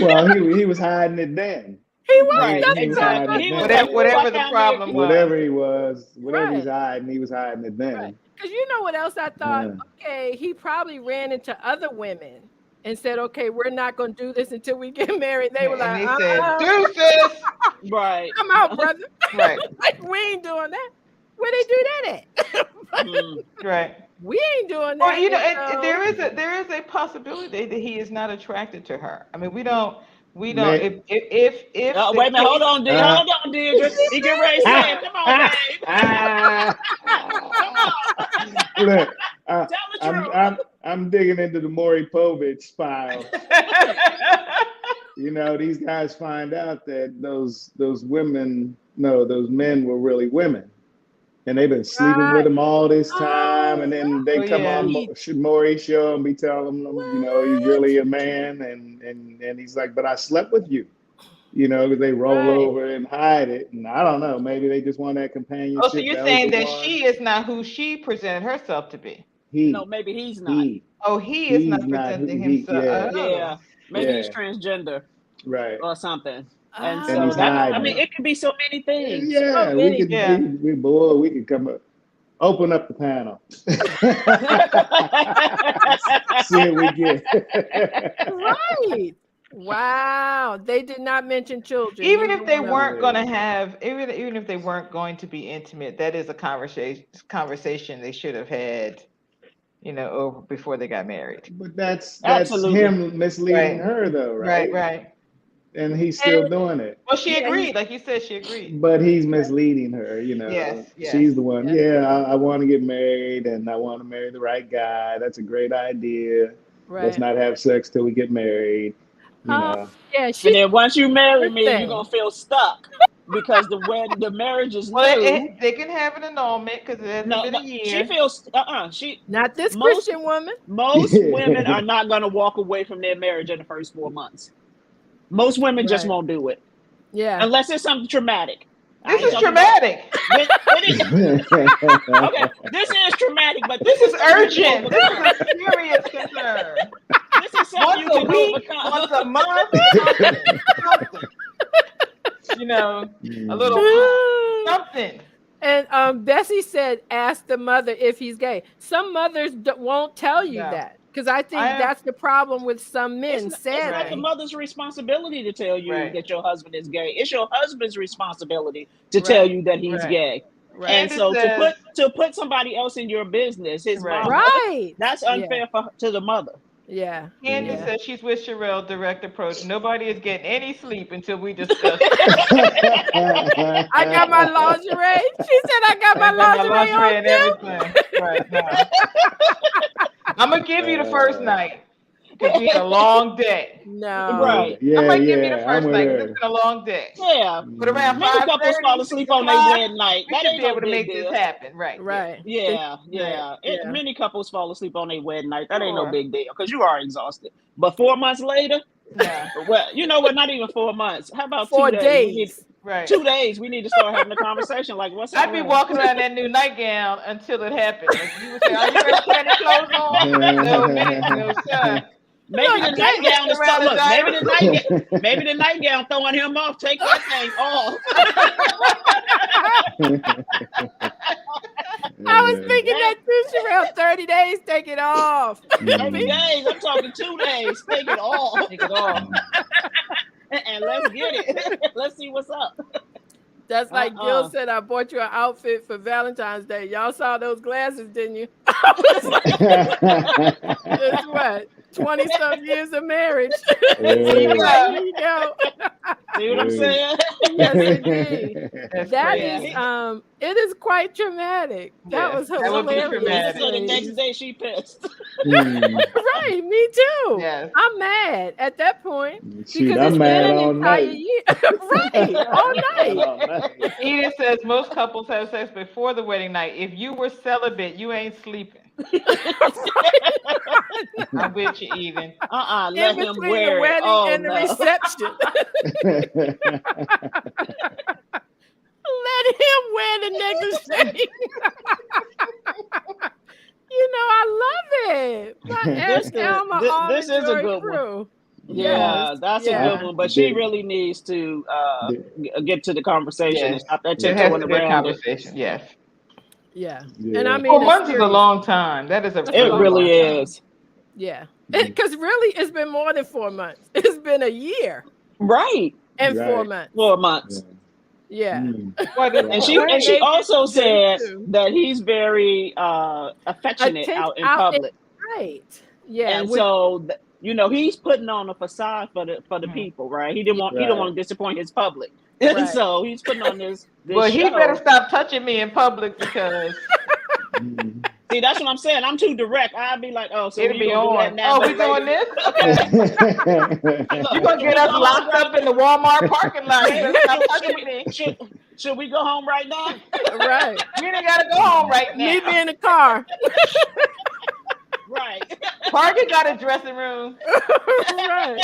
Well, he was hiding it then. He was Right, exactly. He was like, whatever the problem was. Whatever he's hiding, he was hiding it then. Right. Because you know what else I thought? Okay, he probably ran into other women and said, okay, we're not going to do this until we get married. They were like, and they said, deuces. Right. Come out, brother. Right. Like, we ain't doing that. Where they do that at? Right. We ain't doing that. Well, there is a possibility that he is not attracted to her. I mean, we don't. If wait a minute, hold on, Deirdre. He get ready to say it. Come on, babe. Look, Tell the truth. I'm digging into the Maury Povich file. These guys find out that those men were really women. And they've been sleeping with him all this time, and then they come on Maury's show and be telling them, he's really a man, and he's like, but I slept with you, because they roll over and hide it, and I don't know, maybe they just want that companionship. Oh, so you're saying that she is not who she presented herself to be? No, maybe he's not. He is not presenting himself. Yeah, maybe he's transgender, right, or something. And so it could be so many things. Yeah, we could come up, open up the panel. See what we get. Right. Wow. They did not mention children. Even if they weren't going to have, even if they weren't going to be intimate, that is a conversation they should have had, over before they got married. But that's him misleading her, though, right? Right. And he's still doing it. Well, she agreed. Like you said, she agreed. But he's misleading her, Yes. She's the one. I want to get married, and I want to marry the right guy. That's a great idea. Right. Let's not have sex till we get married. Yeah. And then once you marry me, you're going to feel stuck. because the marriage is Well, new. they can have an annulment because it hasn't been a She year. feels Not this Christian woman. Most women are not going to walk away from their marriage in the first 4 months. Most women just won't do it. Yeah. Unless it's something traumatic. This is traumatic. Okay, this is traumatic, but this is urgent. This is a serious concern. This is something you can overcome. Once a month, something. You know, a little something. And Bessie said, ask the mother if he's gay. Some mothers won't tell you that. Because I think that's the problem with some men. It's not the mother's responsibility to tell you that your husband is gay. It's your husband's responsibility to tell you that he's gay. Right. And so to put somebody else in your business, his mom, that's unfair to the mother. Yeah. Candy says she's with Sherelle, direct approach. Nobody is getting any sleep until we discuss. I got my lingerie. She said I got my lingerie and everything. Right now. I'm gonna give you the first night because we had a long day. No. Right. Yeah, I might give you the first night because it's been a long day. Yeah. But around many couples fall asleep on their wedding night. We should be able to make this happen. Right. Right. Yeah. Many couples fall asleep on their wedding night. That ain't no big deal because you are exhausted. But 4 months later, well, you know what? Not even 4 months. How about 4 days? Right. 2 days. We need to start having a conversation. Like, what's I'd be walking around that new nightgown until it happened. Like you would say, "Are you ready to put any clothes on?" No, sir. Maybe the nightgown is maybe the nightgown throwing him off. Take that thing off. I was thinking that too, Sherelle. 30 days, take it off. 30 days. I'm talking 2 days. Take it off. Take it off. And let's get it. Let's see what's up. That's like Gill said, I bought you an outfit for Valentine's Day. Y'all saw those glasses, didn't you? It's what? 20-some years of marriage. Here you go. See what I'm saying? Yes, indeed. That is, it is quite traumatic. That was hilarious. So the next day she pissed. Right, me too. Yes. I'm mad at that point. Shoot, I'm mad all night. Right, all night. Edith says most couples have sex before the wedding night. If you were celibate, you ain't sleeping. I'm with you, even. Let him wear the wedding and the reception. Let him wear the necklace. You know, I love it. This is a good one. Yeah, that's a good one. But she really needs to get to the conversation and stop that tiptoeing around. Conversation, yes. Yeah. And I mean, 4 months is a long time. That is it really is. Yeah. Because really, it's been more than 4 months. It's been a year. Right. And 4 months. 4 months. Yeah. And she also said that he's very affectionate out in public. Right. Yeah. And so he's putting on a facade for the people, right? He don't want to disappoint his public. Right. So he's putting on this well, show. He better stop touching me in public because see, that's what I'm saying. I'm too direct. I'd be like, oh, so it'll be on. We doing this? Okay. You're gonna get us locked up in the Walmart parking lot. Stop touching me. Should we go home right now? Right. You ain't gotta go home right now. Meet me in the car. Right. Target got a dressing room. Right.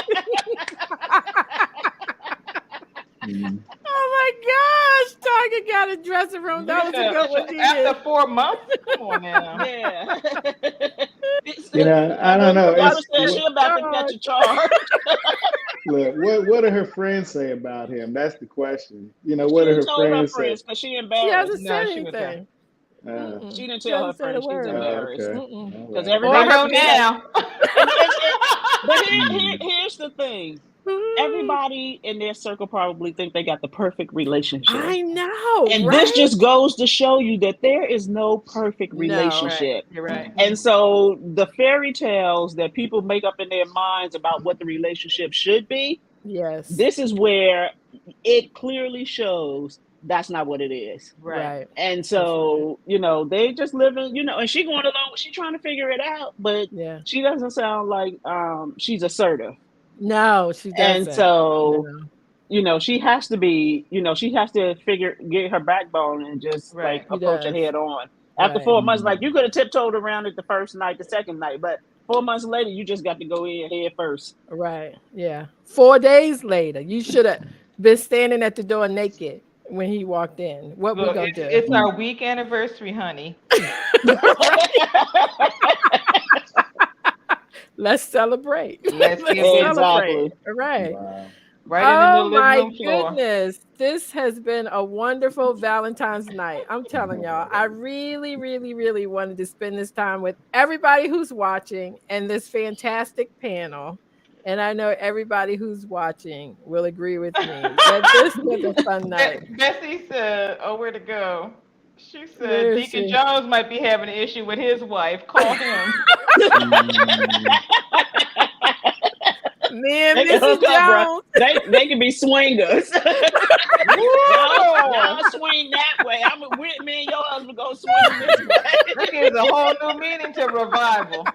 Oh my gosh, Target got a dressing room. That was a good one. After 4 months? Come on now. Yeah. I don't know. She about to catch a charge. Look, what do her friends say about him? That's the question. What do her friends say? Because she embarrassed. She hasn't said anything. She didn't tell her friends she's embarrassed. Because everybody knows now. But here's the thing. Everybody in their circle probably think they got the perfect relationship. I know. And this just goes to show you that there is no perfect relationship. You're right. And so the fairy tales that people make up in their minds about what the relationship should be, yes, this is where it clearly shows that's not what it is. Right. And so, they just living, and she going along, she trying to figure it out, but she doesn't sound like she's assertive. No, she doesn't. And so she has to be, she has to get her backbone and just like Right. He approach it does. head on. After Right. 4 months, like you could have tiptoed around it the first night, the second night, but 4 months later, you just got to go in head first. Right. Yeah. 4 days later, you should have been standing at the door naked when he walked in. What we Look, gonna it's do? it's our week anniversary, honey. Let's celebrate. Let's Let's get busy. celebrate. Exactly. All right. Wow. Right in the Oh living my room floor. goodness. This has been a wonderful Valentine's night. I'm telling y'all, I really, really, really wanted to spend this time with everybody who's watching and this fantastic panel. And I know everybody who's watching will agree with me that this was a fun night. Bessie said, "Oh, where to go?" She said, Where is "Deacon she? Jones might be having an issue with his wife. Call him." Mm, Me and They can Mrs. hook up, bro. Jones. They can be swingers. Whoa! Y'all swing that way. With me and your husband go swing this way. That gives a whole new meaning to revival.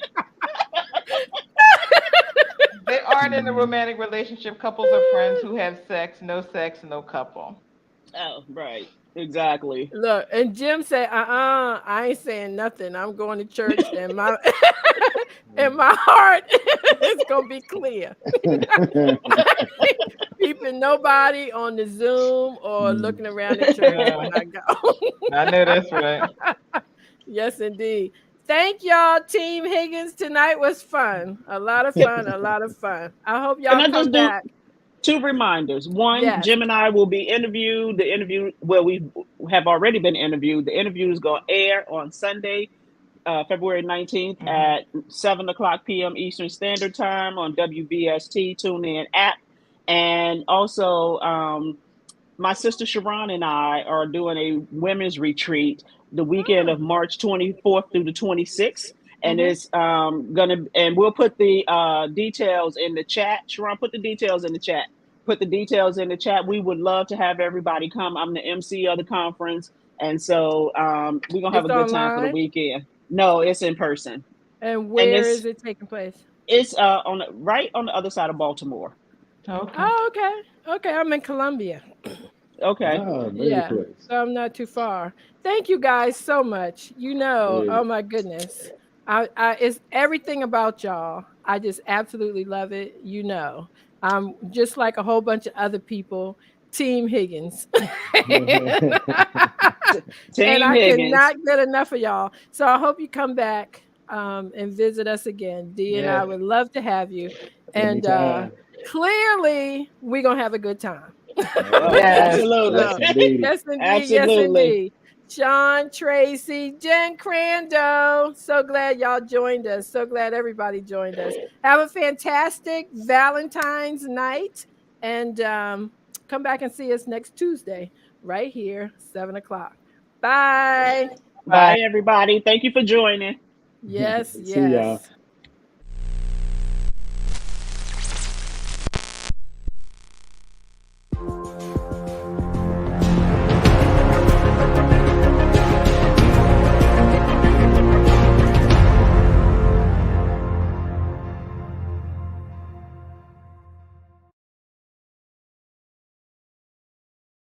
They aren't in a romantic relationship. Couples are friends who have sex, no couple. Oh, right. Exactly. Look, and Jim said, I ain't saying nothing. I'm going to church and my and my heart is gonna be clear. Keeping nobody on the Zoom or looking around the church when I go. I know that's right. Yes, indeed. Thank y'all, Team Higgins. Tonight was fun. A lot of fun, a lot of fun. I hope Can y'all I come just do back. 2 reminders? One, Yes. Jim and I will be interviewed. The interview, well, we have already been interviewed. The interview is going to air on Sunday, February 19th at 7 o'clock p.m. Eastern Standard Time on WVST TuneIn app. And also, my sister Sharon and I are doing a women's retreat the weekend of March 24th through the 26th. And it's and we'll put the details in the chat. Sharon, put the details in the chat. Put the details in the chat. We would love to have everybody come. I'm the MC of the conference. And so we're going to have It's a good time for the online. weekend. No, it's in person. And And where is it taking place? it's right on the other side of Baltimore. Okay. Oh, okay. Okay. I'm in Columbia. Okay. ah, very Yeah. close. So I'm not too far. Thank you guys so much. Hey, Oh my goodness. It's everything about y'all. I just absolutely love it. I'm just like a whole bunch of other people, Team Higgins. And Team I Higgins. cannot get enough of y'all. So I hope you come back and visit us again. Dee and I Yes. would love to have you. And anytime. clearly, we're going to have a good time. Oh, Yes. absolutely. Yes, indeed. Yes, indeed. Yes, Absolutely. indeed. Sean, Tracy, Jen Crando. So glad y'all joined us. So glad everybody joined us. Have a fantastic Valentine's night. And come back and see us next Tuesday, right here, 7 o'clock. Bye. Bye. Bye, everybody. Thank you for joining. Yes, See y'all. yes.